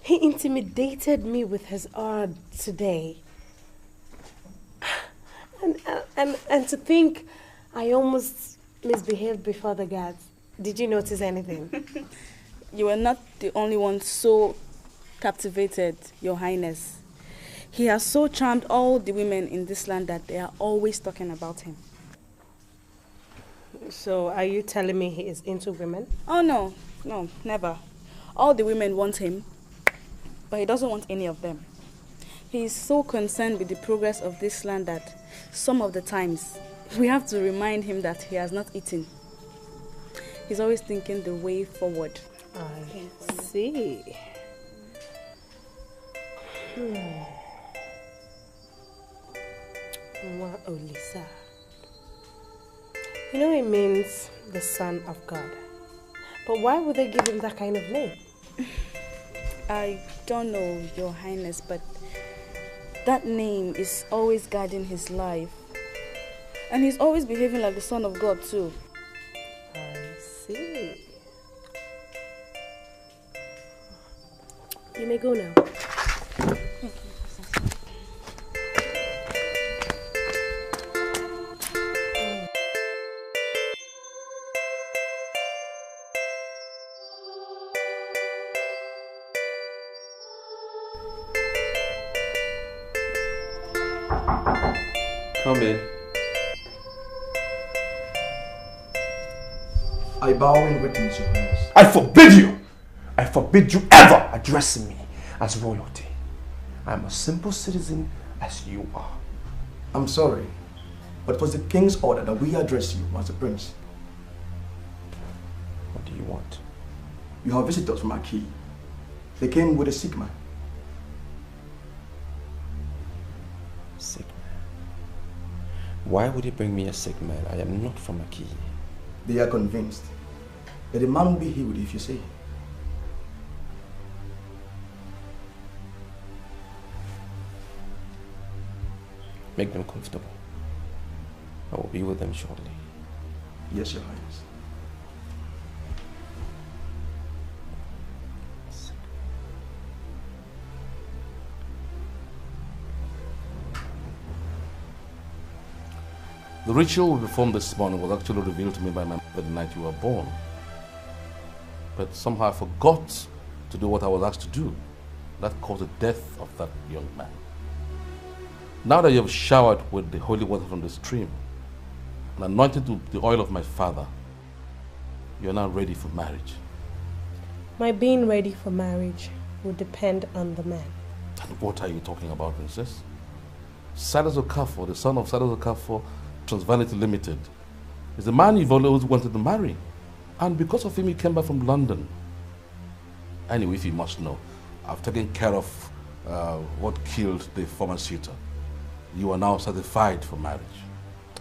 he intimidated me with his art today. And to think I almost misbehaved before the guards. Did you notice anything? You were not the only one so captivated, Your Highness. He has so charmed all the women in this land that they are always talking about him. So are you telling me he is into women? Oh no, never. All the women want him, but he doesn't want any of them. He is so concerned with the progress of this land that some of the times we have to remind him that he has not eaten. He's always thinking the way forward. I see. Olisa. You know it means the Son of God. But why would they give him that kind of name? I don't know, Your Highness, but that name is always guiding his life. And he's always behaving like the Son of God too. I see. You may go now. Come in. I bow in greetings, Your Highness. I forbid you! I forbid you ever addressing me as royalty. I am a simple citizen as you are. I'm sorry, but it was the king's order that we address you as a prince. What do you want? You have visitors from Aki. They came with a sick man. Sick man? Why would you bring me a sick man? I am not from Aki. They are convinced that the man will be healed if you say. Make them comfortable. I will be with them shortly. Yes, Your Highness. The ritual we performed this morning was actually revealed to me by my mother the night you were born. But somehow I forgot to do what I was asked to do. That caused the death of that young man. Now that you have showered with the holy water from the stream and anointed with the oil of my father, you are now ready for marriage. My being ready for marriage will depend on the man. And what are you talking about, princess? Silas Okafor, the son of Silas Okafor, Transvanity Limited, is the man you've always wanted to marry. And because of him, he came back from London. Anyway, if you must know, I've taken care of what killed the former suitor. You are now certified for marriage.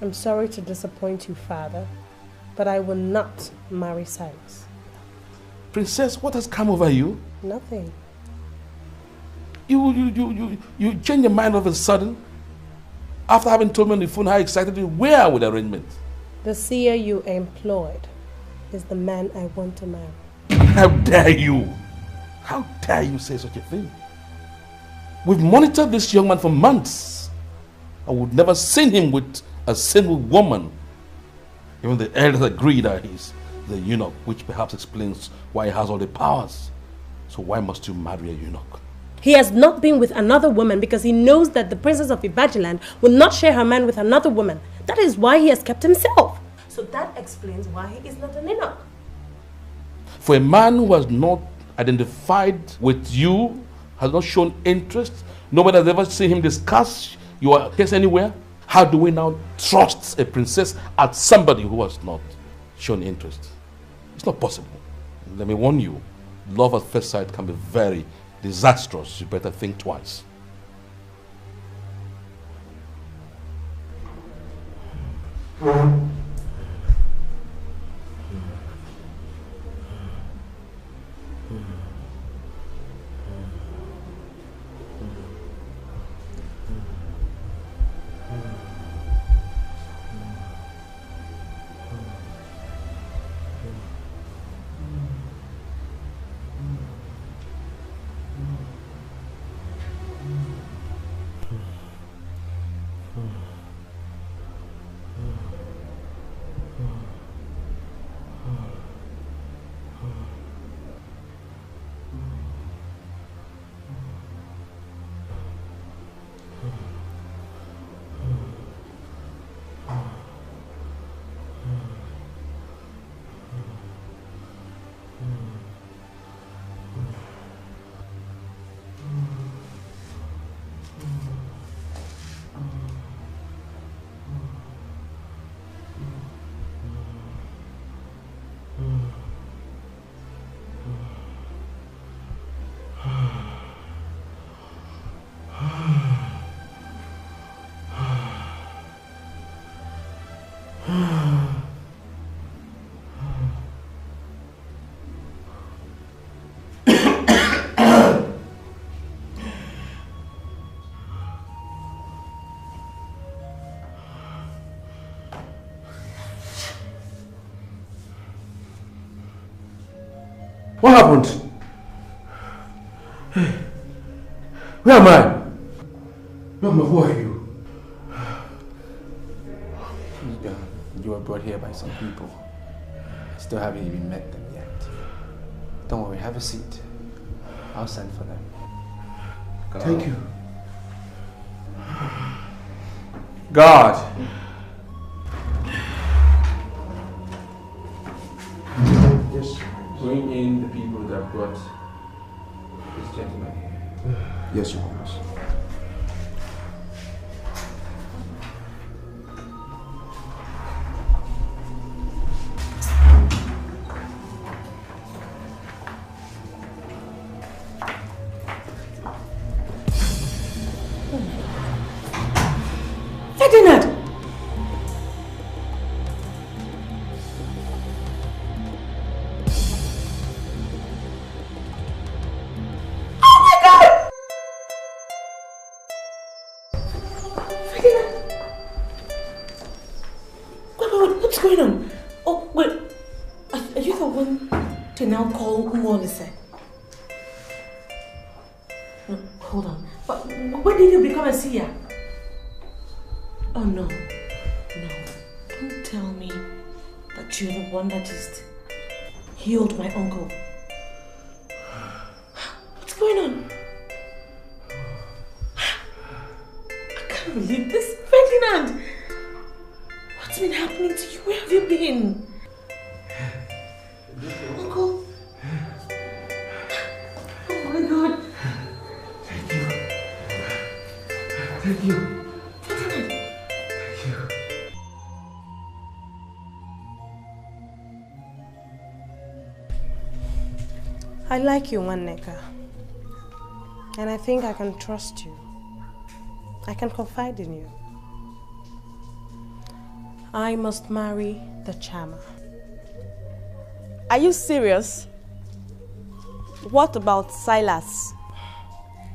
I'm sorry to disappoint you, father, but I will not marry Silas. Princess, what has come over you? Nothing. You change your mind all of a sudden? After having told me on the phone how excited you were with the arrangement. The seer you employed is the man I want to marry. How dare you? How dare you say such a thing? We've monitored this young man for months. I would never seen him with a single woman. Even the elders agree that he's the eunuch, which perhaps explains why he has all the powers. So why must you marry a eunuch? He has not been with another woman because he knows that the princess of Ibajiland will not share her man with another woman. That is why he has kept himself. So that explains why he is not an eunuch. For a man who has not identified with you, has not shown interest, nobody has ever seen him discuss your case anywhere, how do we now trust a princess as somebody who has not shown interest? It's not possible. Let me warn you, love at first sight can be very disastrous. You better think twice. What happened? Hey, where am I? Mama, who are you? You were brought here by some people. I still haven't even met them yet. Don't worry, have a seat. I'll send for them. Thank you. God. Just bring in the people that brought this gentleman here. Yes, Your Highness. Ferdinand! What's going on? Oh, wait. Are you the one to now call Molise? No, hold on. But when did you become a seer? Oh, no. No. Don't tell me that you're the one that just healed my uncle. What's going on? I can't believe this. Ferdinand! What's been happening to you? Where have you been? Uncle? Oh my God. Thank you. Thank you. I like you, Nwaneka. And I think I can trust you. I can confide in you. I must marry the charmer. Are you serious? What about Silas?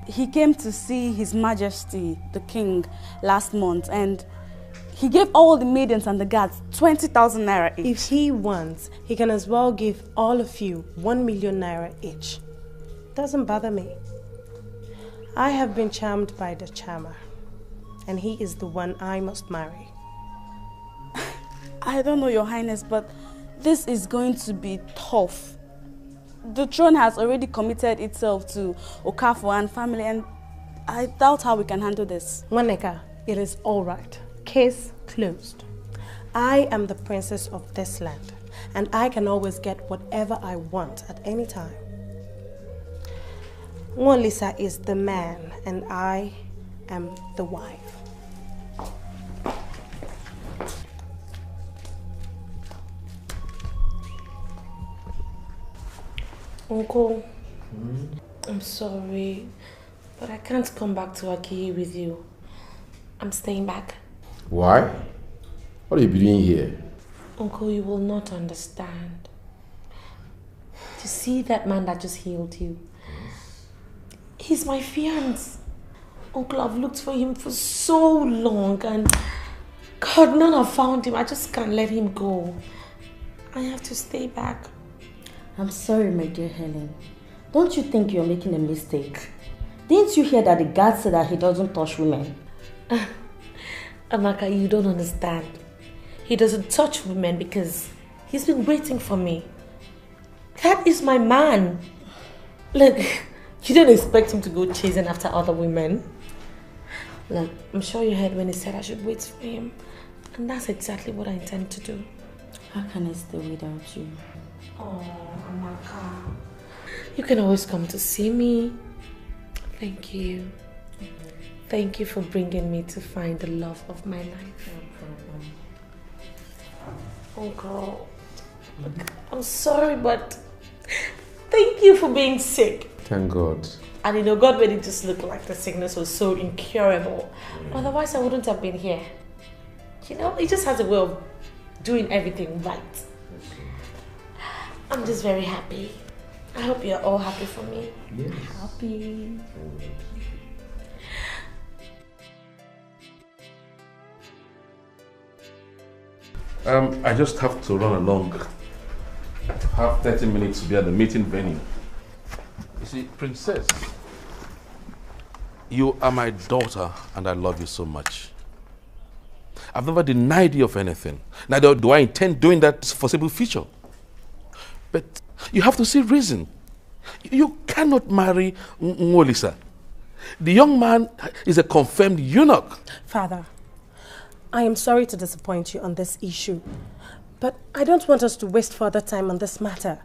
He came to see His Majesty, the King, last month, and he gave all the maidens and the guards 20,000 naira each. If he wants, he can as well give all of you 1 million naira each. Doesn't bother me. I have been charmed by the charmer, and he is the one I must marry. I don't know, Your Highness, but this is going to be tough. The throne has already committed itself to Okafor and family, and I doubt how we can handle this. Nwaneka, it is all right. Case closed. I am the princess of this land, and I can always get whatever I want at any time. Nwolisa is the man, and I am the wife. Uncle, I'm sorry, but I can't come back to Akiyi with you. I'm staying back. Why? What are you doing here? Uncle, you will not understand. To see that man that just healed you, he's my fiancé. Uncle, I've looked for him for so long, and God, none have found him. I just can't let him go. I have to stay back. I'm sorry, my dear Helen. Don't you think you're making a mistake? Didn't you hear that the guard said that he doesn't touch women? Amaka, you don't understand. He doesn't touch women because he's been waiting for me. That is my man. Look, you don't expect him to go chasing after other women. Look, I'm sure you heard when he said I should wait for him. And that's exactly what I intend to do. How can I stay without you? Oh, Amaka. You can always come to see me. Thank you. Thank you for bringing me to find the love of my life. Oh, girl. Look, I'm sorry, but thank you for being sick. Thank God. And you know, God made it just look like the sickness was so incurable. Otherwise, I wouldn't have been here. You know, He just has a way of doing everything right. I'm just very happy. I hope you're all happy for me. Yes. Happy. I just have to run along. I have 30 minutes to be at the meeting venue. You see, Princess, you are my daughter and I love you so much. I've never denied you of anything. Neither do I intend doing that for foreseeable future. But you have to see reason. You cannot marry Nwolisa. The young man is a confirmed eunuch. Father, I am sorry to disappoint you on this issue, but I don't want us to waste further time on this matter.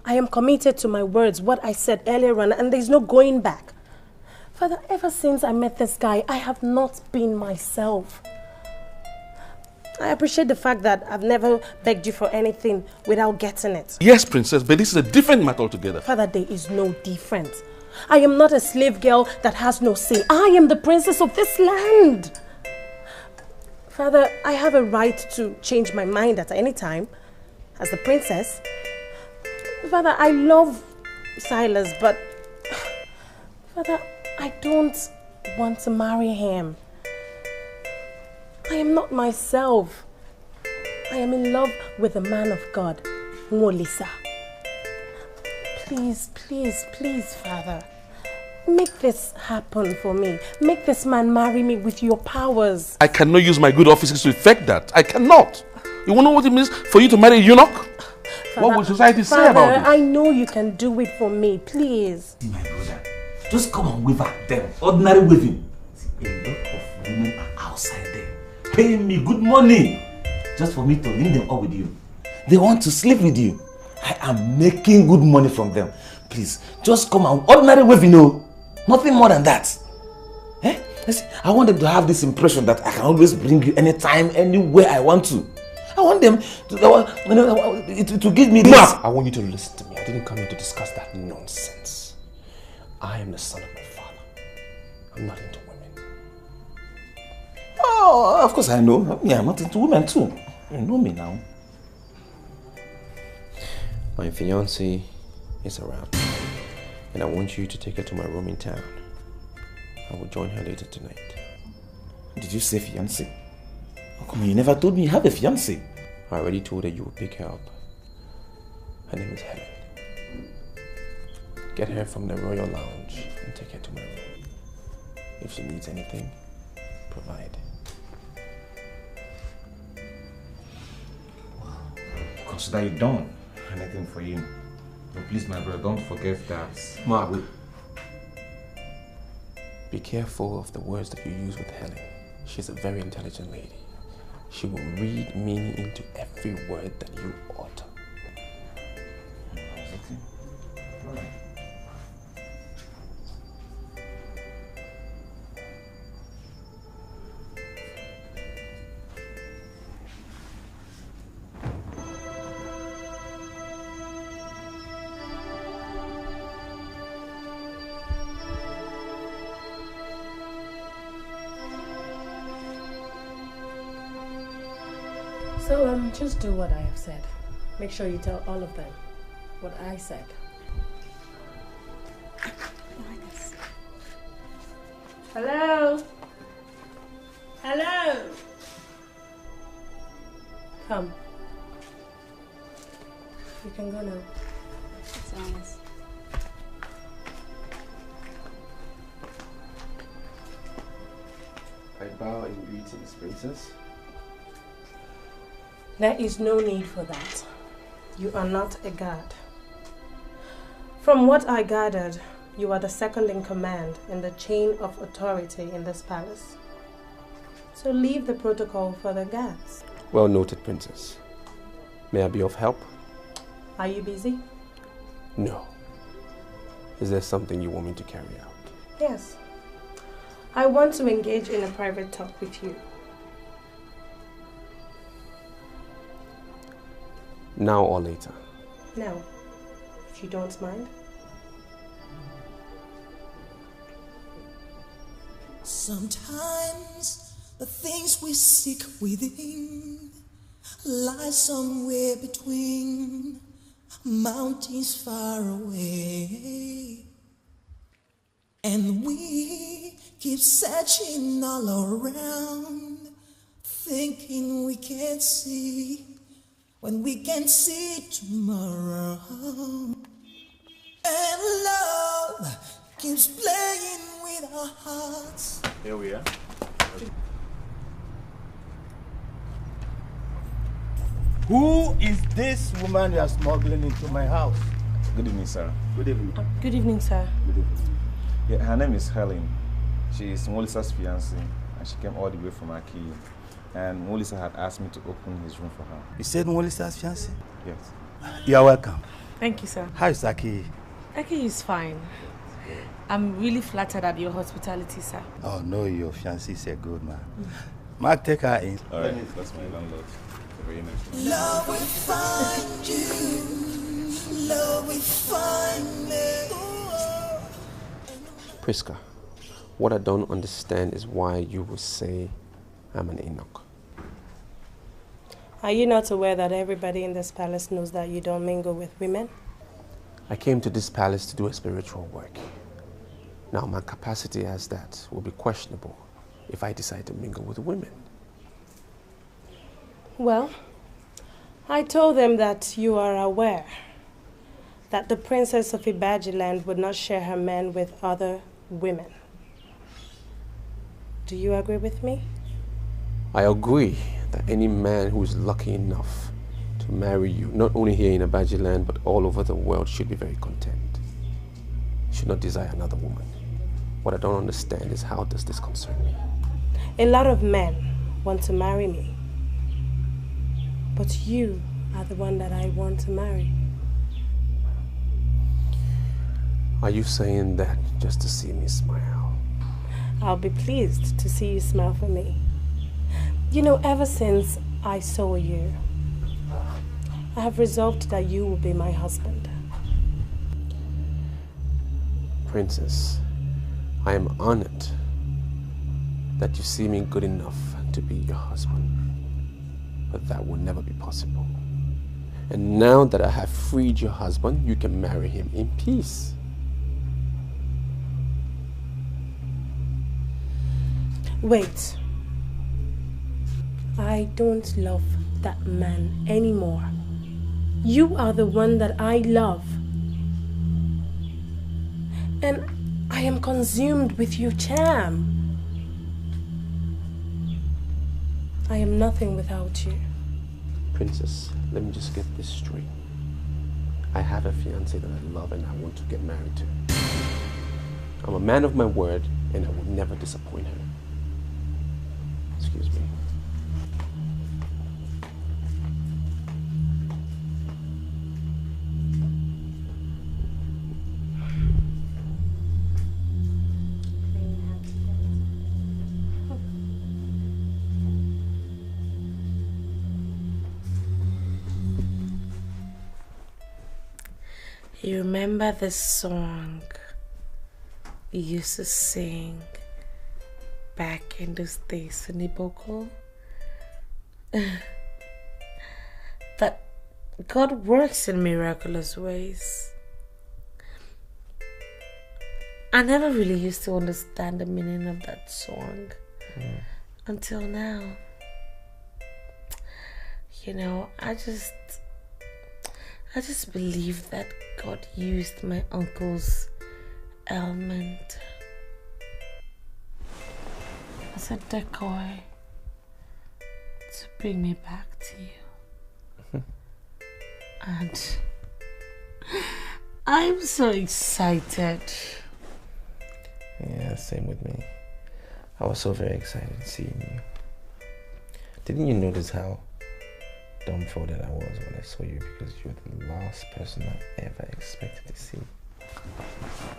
I am committed to my words, what I said earlier on, and there's no going back. Father, ever since I met this guy, I have not been myself. I appreciate the fact that I've never begged you for anything without getting it. Yes, princess, but this is a different matter altogether. Father, there is no difference. I am not a slave girl that has no say. I am the princess of this land. Father, I have a right to change my mind at any time as the princess. Father, I love Silas, but Father, I don't want to marry him. I am not myself. I am in love with the man of God, Mwolisa. Please, please, please, Father, make this happen for me. Make this man marry me with your powers. I cannot use my good offices to effect that. I cannot. You want to know what it means for you to marry a eunuch? Father, what will society say about it? I know you can do it for me, please. See, my brother, just come and wave at them. Ordinary waving. See, a lot of women are outside there, paying me good money just for me to link them up with you. They want to sleep with you. I am making good money from them. Please, just come and ordinary waving, no. Nothing more than that. Eh? See, I want them to have this impression that I can always bring you anytime, anywhere I want to. I want them to give me this. I want you to listen to me. I didn't come here to discuss that nonsense. I am the son of my father. I'm not into women. Oh, of course I know. Yeah, I'm not into women too. You know me now. My fiancée is around, and I want you to take her to my room in town. I will join her later tonight. Did you say fiancée? How come you never told me you have a fiancée? I already told her you will pick her up. Her name is Helen. Get her from the Royal Lounge and take her to my room. If she needs anything, provide. Consider it done. Anything for you. But please, my brother, don't forget that. Ma, be careful of the words that you use with Helen. She's a very intelligent lady. She will read meaning into every word that you utter. Okay. All right. So, just do what I have said. Make sure you tell all of them what I said. Hello? Hello? Come. You can go now. It's honest. I bow in greetings, princess. There is no need for that. You are not a guard. From what I gathered, you are the second in command in the chain of authority in this palace. So leave the protocol for the guards. Well noted, princess. May I be of help? Are you busy? No. Is there something you want me to carry out? Yes. I want to engage in a private talk with you. Now or later? Now, if you don't mind. Sometimes the things we seek within lie somewhere between mountains far away, and we keep searching all around, thinking we can't see when we can see tomorrow. And love keeps playing with our hearts. Here we are. Who is this woman you are smuggling into my house? Good evening, sir. Good evening. Good evening, sir. Good evening. Yeah, her name is Helen. She is Molisa's fiancée, and she came all the way from Aki and Molisa had asked me to open his room for her. You said Molisa's fiancé? Yes. You are welcome. Thank you, sir. How is Aki? Aki is fine. I'm really flattered at your hospitality, sir. Oh no, your fiancé is a good man. Mark, take her in. All right, that's my landlord. Very nice. Love will find you. Love will find me. Priska, what I don't understand is why you would say I'm an Enoch. Are you not aware that everybody in this palace knows that you don't mingle with women? I came to this palace to do a spiritual work. Now, my capacity as that will be questionable if I decide to mingle with women. Well, I told them that you are aware that the princess of Ibajiland would not share her men with other women. Do you agree with me? I agree that any man who is lucky enough to marry you, not only here in Ibajiland, but all over the world, should be very content. Should not desire another woman. What I don't understand is, how does this concern me? A lot of men want to marry me. But you are the one that I want to marry. Are you saying that just to see me smile? I'll be pleased to see you smile for me. You know, ever since I saw you, I have resolved that you will be my husband. Princess, I am honored that you see me good enough to be your husband. But that will never be possible. And now that I have freed your husband, you can marry him in peace. Wait. I don't love that man anymore. You are the one that I love. And I am consumed with your charm. I am nothing without you. Princess, let me just get this straight. I have a fiancé that I love and I want to get married to. I'm a man of my word and I will never disappoint her. Excuse me. You remember this song we used to sing back in those days in Iboko? That God works in miraculous ways. I never really used to understand the meaning of that song until now. You know, I just believe that God used my uncle's ailment as a decoy to bring me back to you. And I'm so excited. Yeah, same with me. I was so very excited seeing you. Didn't you notice how dumbfounded I was when I saw you, because you're the last person I ever expected to see.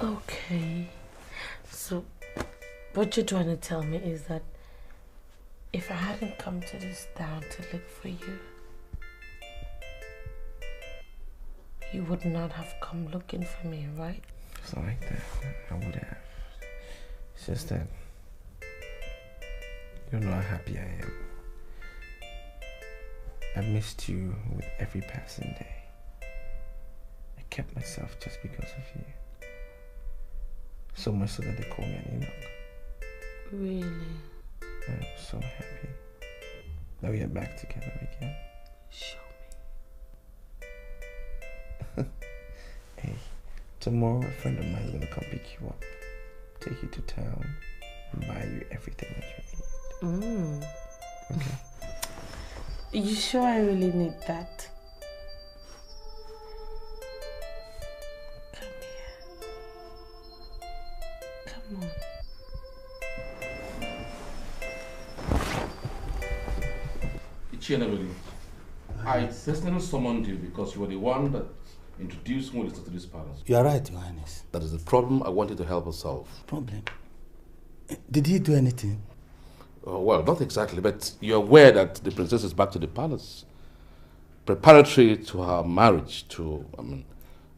Okay. So, what you're trying to tell me is that if I hadn't come to this town to look for you, you would not have come looking for me, right? It's not like that. I would have. It's just that you don't know how happy I am. I missed you with every passing day. I kept myself just because of you. So much so that they call me an Enoch. Really? I'm so happy that we are back together again. Show me. Hey, tomorrow a friend of mine is gonna come pick you up, take you to town, and buy you everything that you need. Okay. You sure I really need that? Come here. Come on. Chieneveli, I personally summoned you because you were the one that introduced Melissa to this palace. You are right, Your Highness. That is the problem I wanted to help us solve. Problem? Did he do anything? Well, not exactly, but you're aware that the princess is back to the palace, preparatory to her marriage to,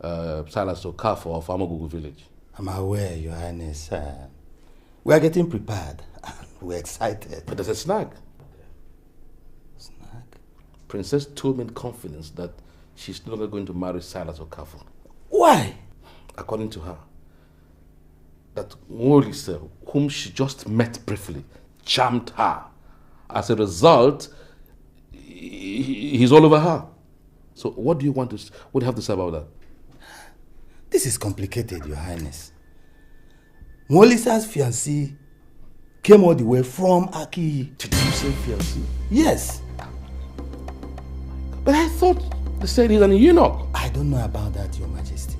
Silas Okafor of Amagugu village. I'm aware, Your Highness. We are getting prepared. We're excited. But there's a snag. Snag? Princess told me in confidence that she's no longer going to marry Silas Okafor. Why? According to her, that Melissa, whom she just met briefly, charmed her. As a result, he's all over her. So what do you have to say about that? This is complicated, Your Highness. Melissa's fiancé came all the way from Aki. Did you say fiancé? Yes. But I thought they said he's an eunuch. I don't know about that, Your Majesty.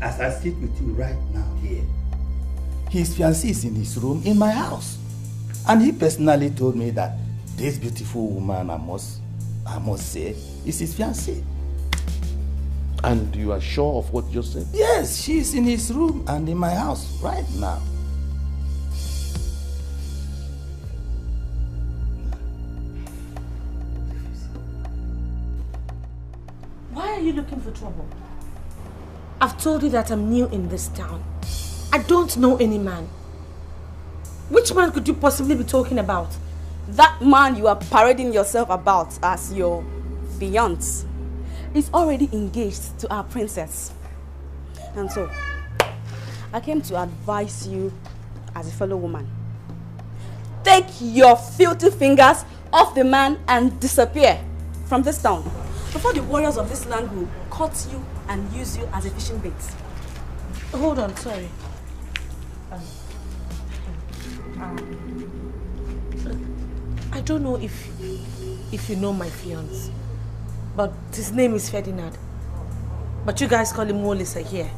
As I sit with you right now here, his fiancé is in his room in my house. And he personally told me that this beautiful woman, I must say, is his fiancé. And you are sure of what you just said? Yes, she's in his room and in my house right now. Why are you looking for trouble? I've told you that I'm new in this town. I don't know any man. Which man could you possibly be talking about? That man you are parading yourself about as your fiancé is already engaged to our princess. And so, I came to advise you as a fellow woman. Take your filthy fingers off the man and disappear from this town before the warriors of this land will cut you and use you as a fishing bait. Hold on, sorry. I don't know if you know my fiancé, but his name is Ferdinand. But you guys call him Melissa here.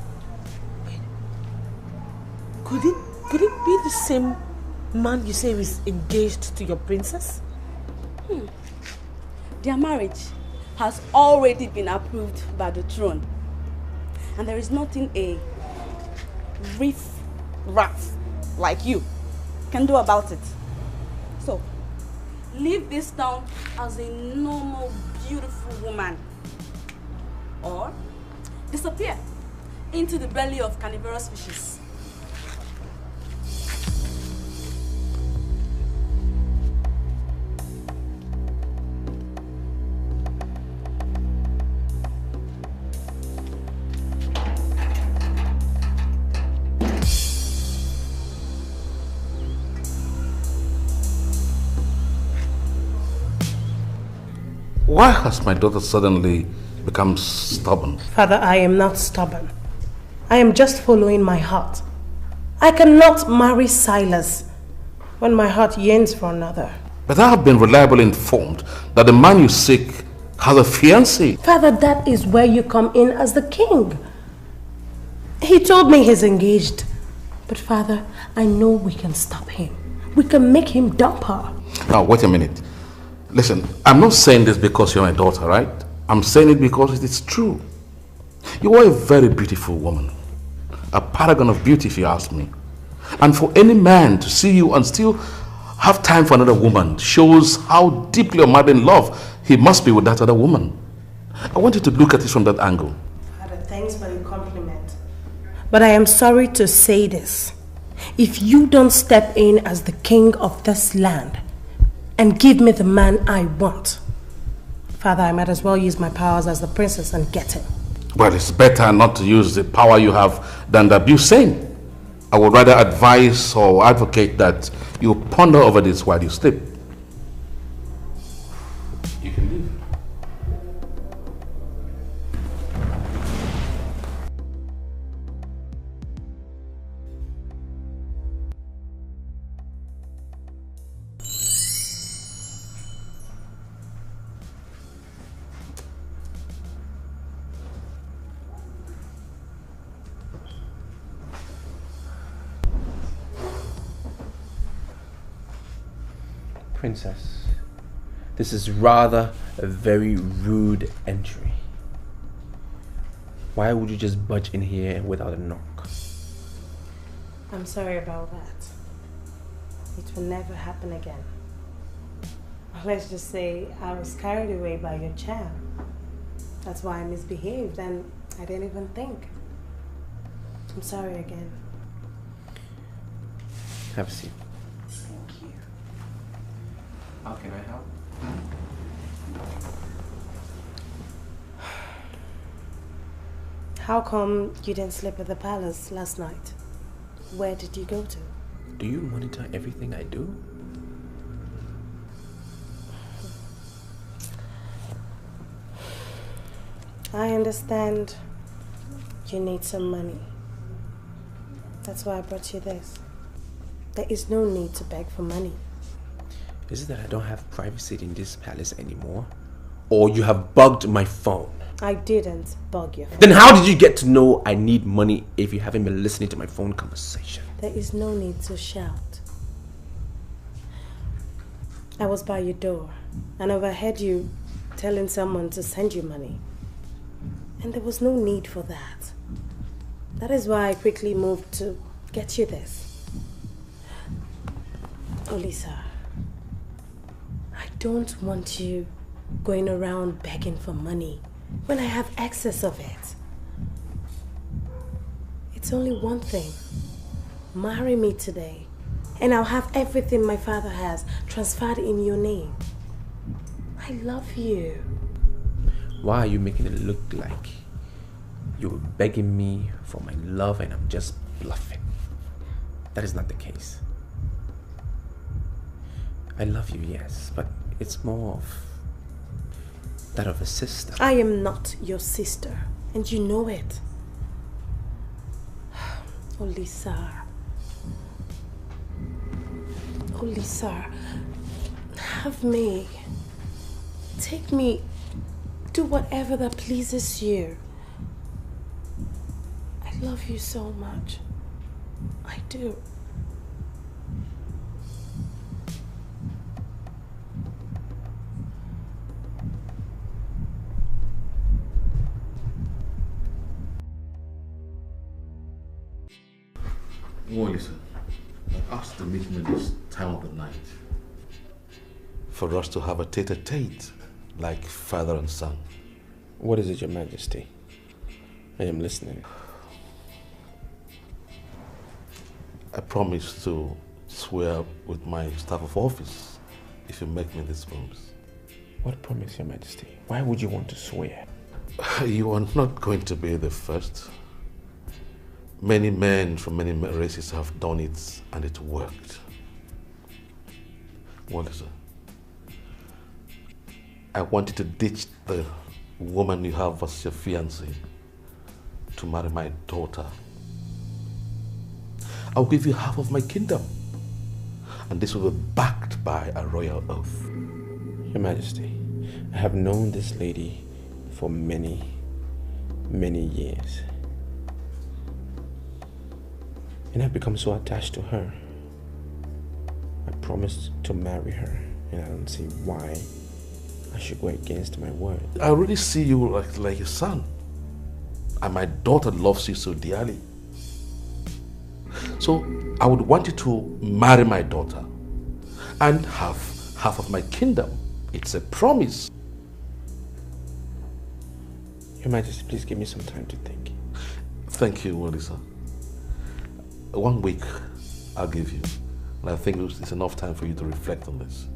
Could it be the same man you say is engaged to your princess? Their marriage has already been approved by the throne. And there is nothing a riff-raff like you can do about it. So, leave this town as a normal, beautiful woman. Or disappear into the belly of carnivorous fishes. Why has my daughter suddenly become stubborn? Father, I am not stubborn. I am just following my heart. I cannot marry Silas when my heart yearns for another. But I have been reliably informed that the man you seek has a fiancé. Father, that is where you come in as the king. He told me he's engaged. But Father, I know we can stop him. We can make him dump her. Now, wait a minute. Listen, I'm not saying this because you're my daughter, right? I'm saying it because it is true. You are a very beautiful woman. A paragon of beauty, if you ask me. And for any man to see you and still have time for another woman shows how deeply or madly in love he must be with that other woman. I want you to look at it from that angle. Father, thanks for the compliment. But I am sorry to say this. If you don't step in as the king of this land and give me the man I want, Father, I might as well use my powers as the princess and get him. Well, it's better not to use the power you have than the abuse same. I would rather advise or advocate that you ponder over this while you sleep. You can leave. Princess, This is rather a very rude entry. Why would you just budge in here without a knock? I'm sorry about that. It will never happen again. Let's just say I was carried away by your charm. That's why I misbehaved and I didn't even think. I'm sorry again. Have a seat. Thank you. How can I help? How come you didn't sleep at the palace last night? Where did you go to? Do you monitor everything I do? I understand you need some money. That's why I brought you this. There is no need to beg for money. Is it that I don't have privacy in this palace anymore? Or you have bugged my phone? I didn't bug you. Then how did you get to know I need money if you haven't been listening to my phone conversation? There is no need to shout. I was by your door and overheard you telling someone to send you money. And there was no need for that. That is why I quickly moved to get you this. Olisa, I don't want you going around begging for money when I have excess of it. It's only one thing. Marry me today, and I'll have everything my father has transferred in your name. I love you. Why are you making it look like you were begging me for my love and I'm just bluffing? That is not the case. I love you, yes, but it's more of that of a sister. I am not your sister, and you know it. Olisa. Olisa, have me. Take me. Do whatever that pleases you. I love you so much. I do. Well, listen, I asked to meet me this time of the night for us to have a tete-a-tete like father and son. What is it, Your Majesty? I am listening. I promise to swear with my staff of office if you make me this promise. What promise, Your Majesty? Why would you want to swear? You are not going to be the first. Many men from many races have done it and it worked. Well, listen, I want you to ditch the woman you have as your fiancée to marry my daughter. I'll give you half of my kingdom, and this will be backed by a royal oath. Your Majesty, I have known this lady for many, many years. And I've become so attached to her. I promised to marry her, and I don't see why I should go against my word. I really see you like a son, and my daughter loves you so dearly. So I would want you to marry my daughter and have half of my kingdom. It's a promise. Your Majesty, please give me some time to think. Thank you, Melissa. 1 week I'll give you, and I think it's enough time for you to reflect on this.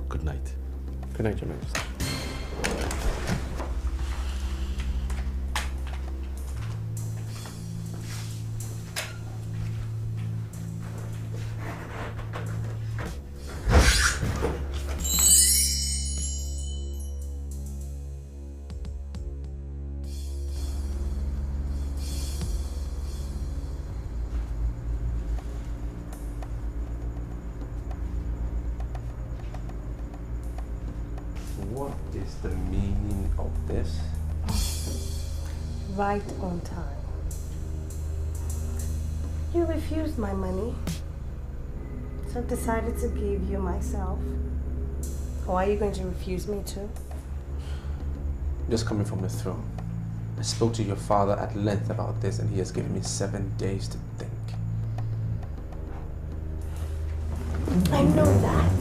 Good night. Good night, Your Majesty. What is the meaning of this? Right on time. You refused my money, So I've decided to give you myself. Or are you going to refuse me too? Just coming from the throne. I spoke to your father at length about this and he has given me 7 days to think. I know that.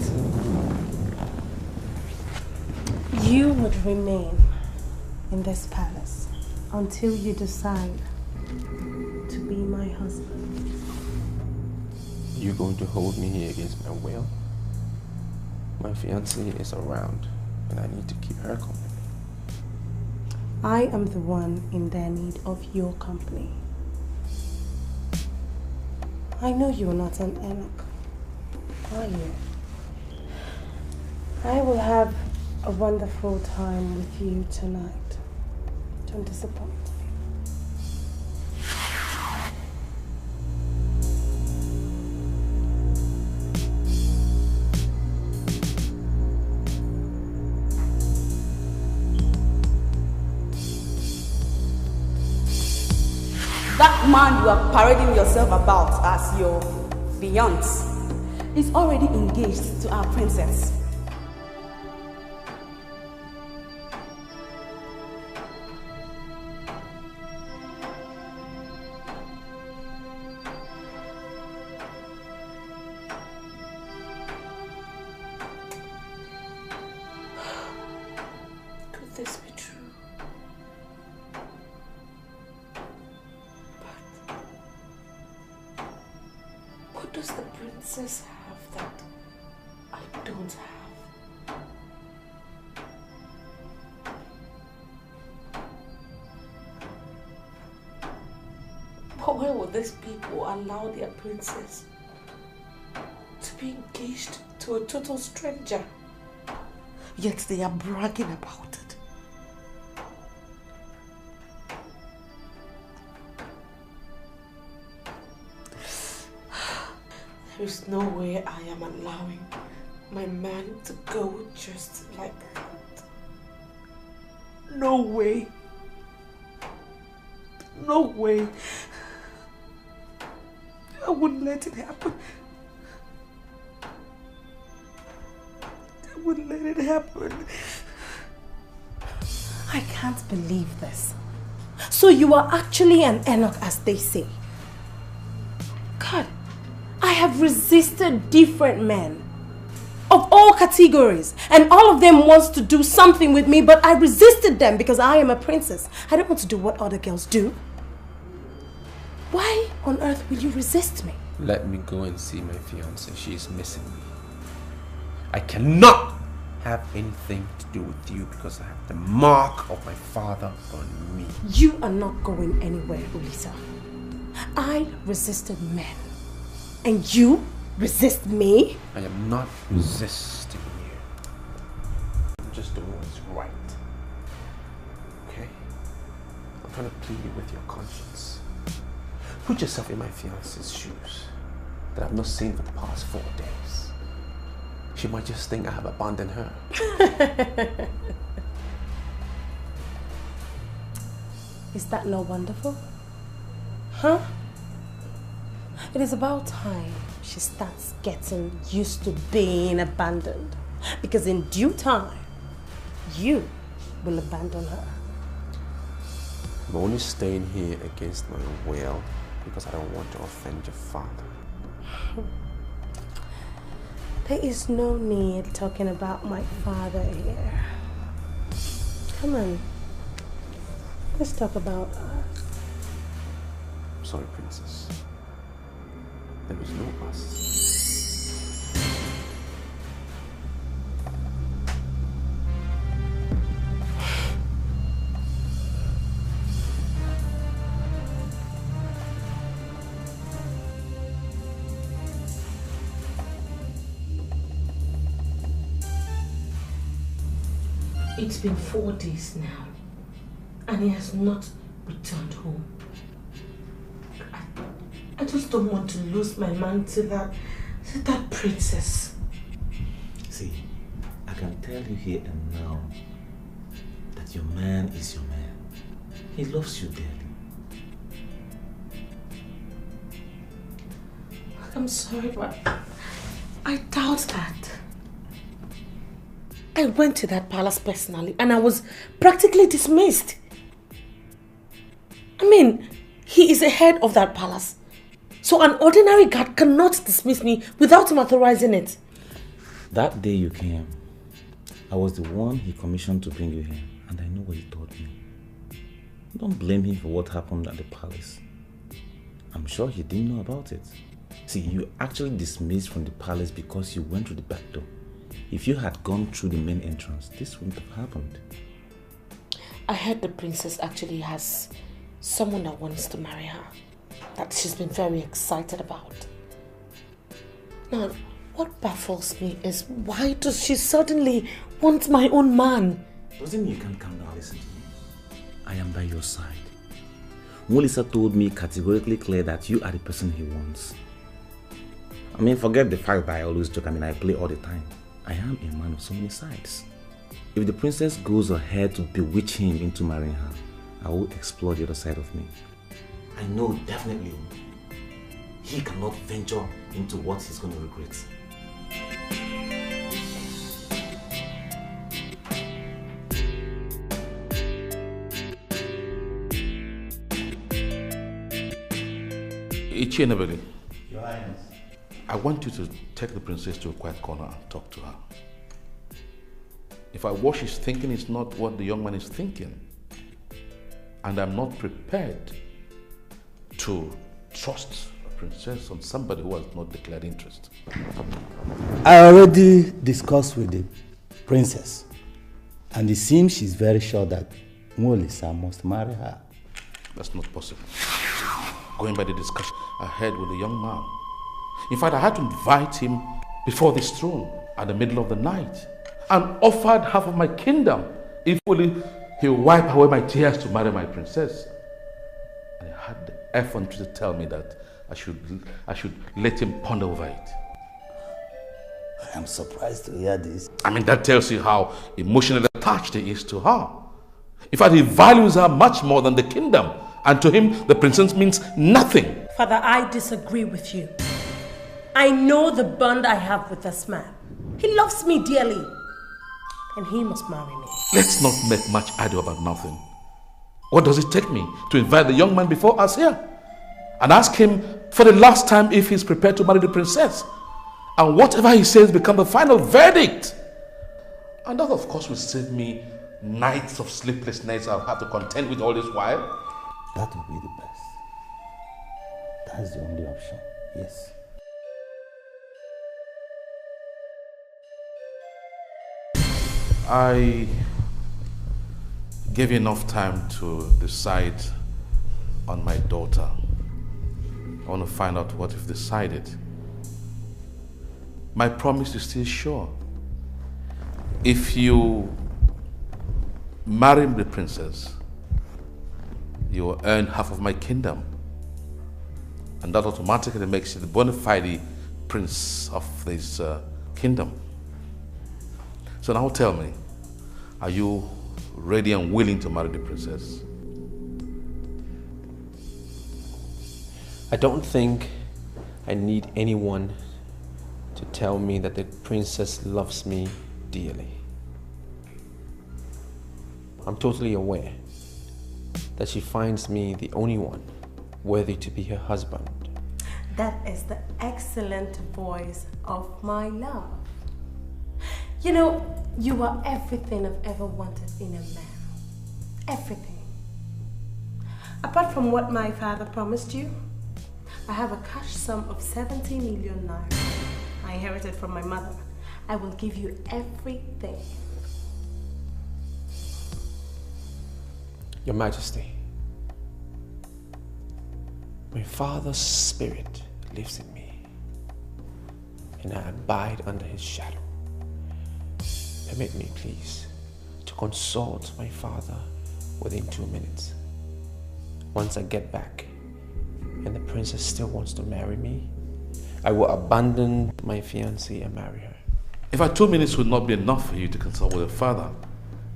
You would remain in this palace until you decide to be my husband. You going to hold me here against my will? My fiancée is around and I need to keep her company. I am the one in their need of your company. I know you are not an Enoch, are you? I will have a wonderful time with you tonight. Don't disappoint me. That man you are parading yourself about as your fiancé is already engaged to our princess. Could this be true? What does the princess have that I don't have? But why would these people allow their princess to be engaged to a total stranger? Yet they are bragging about it. There is no way I am allowing my man to go just like that. No way. No way. I wouldn't let it happen. I wouldn't let it happen. I can't believe this. So you are actually an Enoch, as they say. God, I have resisted different men of all categories, and all of them wants to do something with me, but I resisted them because I am a princess. I don't want to do what other girls do. Why on earth will you resist me? Let me go and see my fiancée. She is missing me. I cannot have anything to do with you because I have the mark of my father on me. You are not going anywhere, Ulisa. I resisted men. And you resist me? I am not resisting you. I'm just doing what's right. Okay? I'm trying to plead with your conscience. Put yourself in my fiancé's shoes that I've not seen for the past 4 days. She might just think I have abandoned her. Is that not wonderful? Huh? It is about time she starts getting used to being abandoned. Because in due time, you will abandon her. I'm only staying here against my will because I don't want to offend your father. There is no need talking about my father here. Come on. Let's talk about us. I'm sorry, princess. There is no us. It's been 4 days now, and he has not returned home. I just don't want to lose my man to that princess. See, I can tell you here and now that your man is your man. He loves you dearly. I'm sorry, but I doubt that. I went to that palace personally and I was practically dismissed. I mean, he is the head of that palace. So an ordinary guard cannot dismiss me without him authorizing it. That day you came, I was the one he commissioned to bring you here, and I know what he told me. Don't blame him for what happened at the palace. I'm sure he didn't know about it. See, you actually dismissed from the palace because you went through the back door. If you had gone through the main entrance, this wouldn't have happened. I heard the princess actually has someone that wants to marry her, that she's been very excited about. Now, what baffles me is why does she suddenly want my own man? Doesn't mean you can't calm down, listen to me. I am by your side. Molisa told me categorically clear that you are the person he wants. I mean, forget the fact that I always joke, I play all the time. I am a man of so many sides. If the princess goes ahead to bewitch him into marrying her, I will explore the other side of me. I know definitely he cannot venture into what he's going to regret. Ichinabeli, Your Highness. I want you to take the princess to a quiet corner and talk to her. If what she's thinking is not what the young man is thinking, and I'm not prepared to trust a princess on somebody who has not declared interest. I already discussed with the princess, and it seems she's very sure that Molisa must marry her. That's not possible. Going by the discussion I had with the young man. In fact, I had to invite him before this throne at the middle of the night and offered half of my kingdom if only he would wipe away my tears to marry my princess. And he had the effrontery to tell me that I should let him ponder over it. I am surprised to hear this. That tells you how emotionally attached he is to her. In fact, he values her much more than the kingdom. And to him, the princess means nothing. Father, I disagree with you. I know the bond I have with this man. He loves me dearly. And he must marry me. Let's not make much ado about nothing. What does it take me to invite the young man before us here? And ask him for the last time if he's prepared to marry the princess. And whatever he says become the final verdict. And that, of course, will save me nights of sleepless nights I'll have to contend with all this while. That will be the best. That's the only option, yes. I gave you enough time to decide on my daughter. I want to find out what you've decided. My promise is still sure. If you marry the princess, you will earn half of my kingdom. And that automatically makes you the bona fide prince of this kingdom. So now tell me, are you ready and willing to marry the princess? I don't think I need anyone to tell me that the princess loves me dearly. I'm totally aware that she finds me the only one worthy to be her husband. That is the excellent voice of my love. You know, you are everything I've ever wanted in a man. Everything. Apart from what my father promised you, I have a cash sum of 70 million naira. I inherited from my mother. I will give you everything. Your Majesty, my father's spirit lives in me, and I abide under his shadow. Permit me, please, to consult my father within 2 minutes. Once I get back, and the princess still wants to marry me, I will abandon my fiancée and marry her. In fact, 2 minutes would not be enough for you to consult with your father.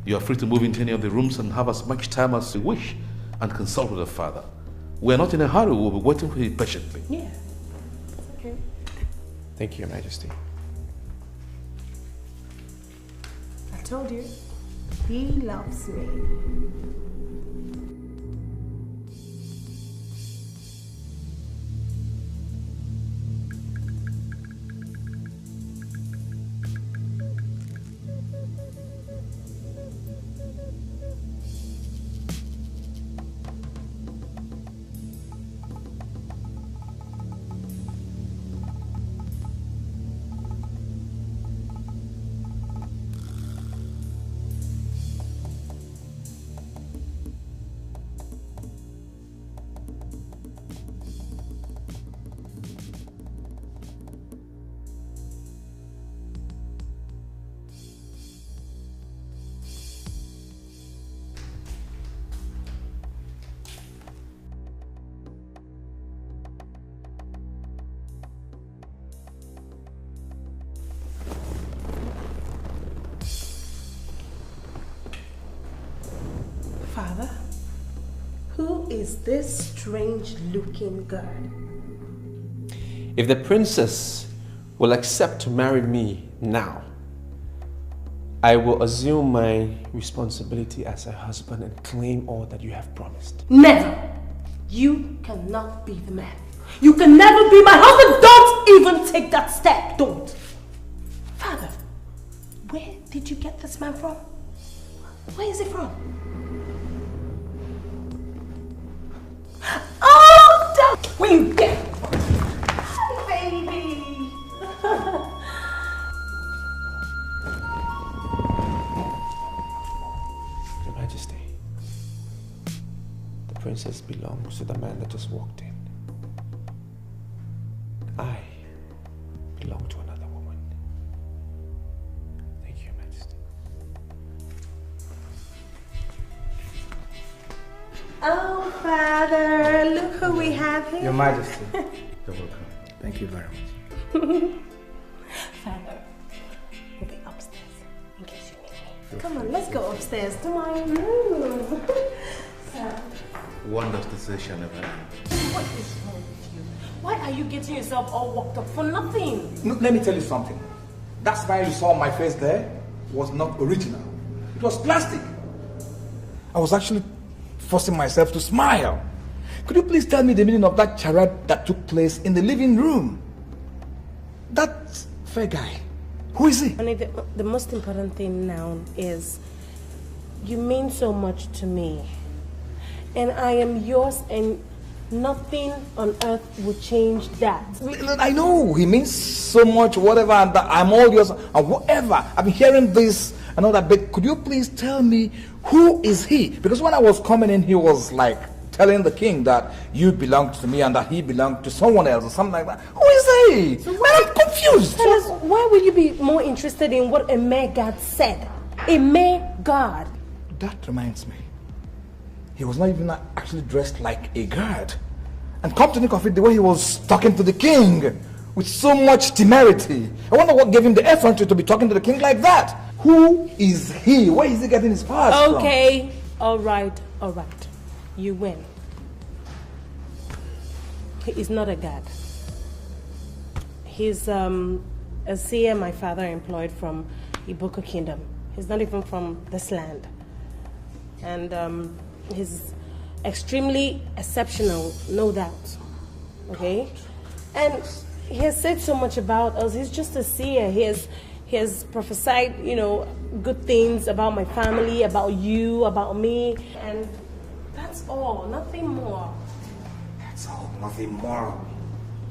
You are free to move into any of the rooms and have as much time as you wish and consult with your father. We are not in a hurry. We'll be waiting for you patiently. Yeah, it's okay. Thank you, Your Majesty. Told you. He loves me. Father, who is this strange-looking girl? If the princess will accept to marry me now, I will assume my responsibility as a husband and claim all that you have promised. Never! You cannot be the man. You can never be my husband! Don't even take that step! Don't! Father, where did you get this man from? Where is he from? Oh, damn! When you get... Hi, baby! Your Majesty, the princess belongs to the man that just walked in. I belong to another woman. Thank you, Your Majesty. Oh, Father, look who we have here. Your Majesty. You're welcome. Thank you very much. Father, we'll be upstairs in case you need me. Come on, let's go upstairs to my room. So, Wonders to say shall never end. what is wrong with you? Why are you getting yourself all worked up for nothing? No, let me tell you something. That smile you saw on my face there was not original. It was plastic. I was actually forcing myself to smile. Could you please tell me the meaning of that charade that took place in the living room? That fair guy, who is he? Honey, the most important thing now is you mean so much to me. And I am yours, and nothing on earth will change that. I know he means so much, whatever, and I'm all yours, and whatever. I've been hearing this and all that, but could you please tell me who is he? Because when I was coming in, he was like telling the king that you belonged to me and that he belonged to someone else or something like that. Who is he? So I'm confused. Tell us, why would you be more interested in what a mere god said? A mere god. That reminds me. He was not even actually dressed like a guard. And come to think of it, the way he was talking to the king with so much temerity. I wonder what gave him the effrontery to be talking to the king like that. Who is he? Where is he getting his powers from? Okay, all right. You win. He is not a god. He's a seer my father employed from Ibuku Kingdom. He's not even from this land. And he's extremely exceptional, no doubt. Okay? And he has said so much about us. He's just a seer. He has prophesied, good things about my family, about you, about me. And that's all, nothing more. That's all, nothing more.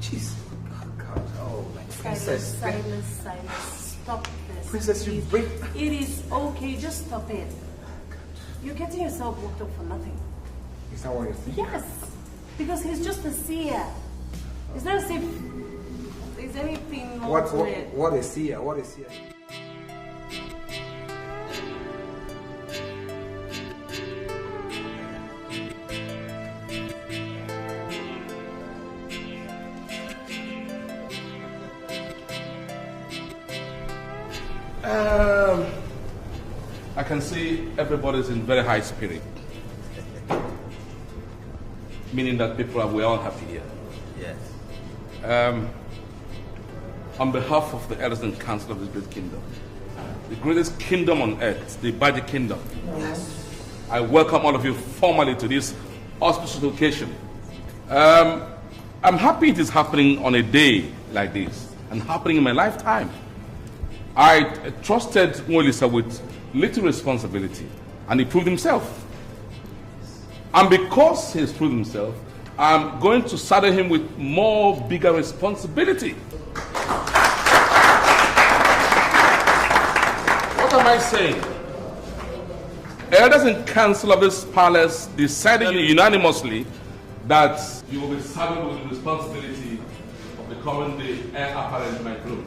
Jeez. Oh, God. Oh, my princess. Silence. Stop this. Princess, you please. break. It is okay, just stop it. You're getting yourself worked up for nothing. Is that what you're thinking? Yes, because he's just a seer. It's not as if there's anything more to it. What is seer? What is seer? I can see everybody's in very high spirit. Meaning that we're all happy here. Yes. On behalf of the elders and council of this great kingdom, the greatest kingdom on earth, the Badi Kingdom. Yes. I welcome all of you formally to this auspicious occasion. I'm happy it is happening on a day like this and happening in my lifetime. I trusted Mwolisa with little responsibility and he proved himself. And because he has proved himself, I'm going to saddle him with bigger responsibility. What am I saying? Elders in council of this palace decided unanimously that you will be saddled with the responsibility of becoming the heir apparent to my throne.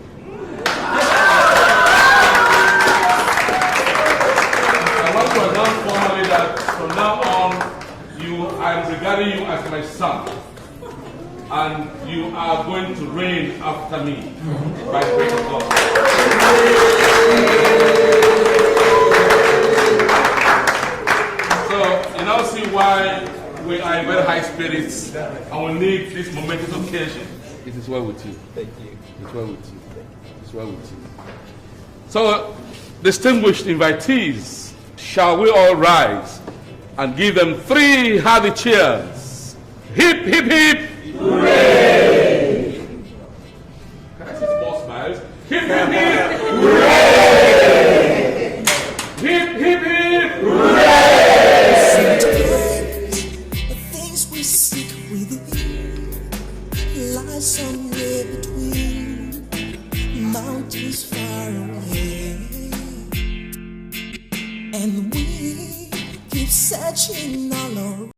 I want to announce formally that from now on, I am regarding you as my son, and you are going to reign after me by the grace of God. So you now see why we are in very high spirits and we need this momentous occasion. It is well with you. Thank you. It's well with you. It's well with you. So, distinguished invitees, shall we all rise and give them 3 hearty cheers? Hip, hip, hip! Hooray! Can I see some more smiles? Hip, hip, hip! Hooray! Hip, hip, hip! Hooray! The things we seek within lie somewhere between mountains far away, and we keep searching all around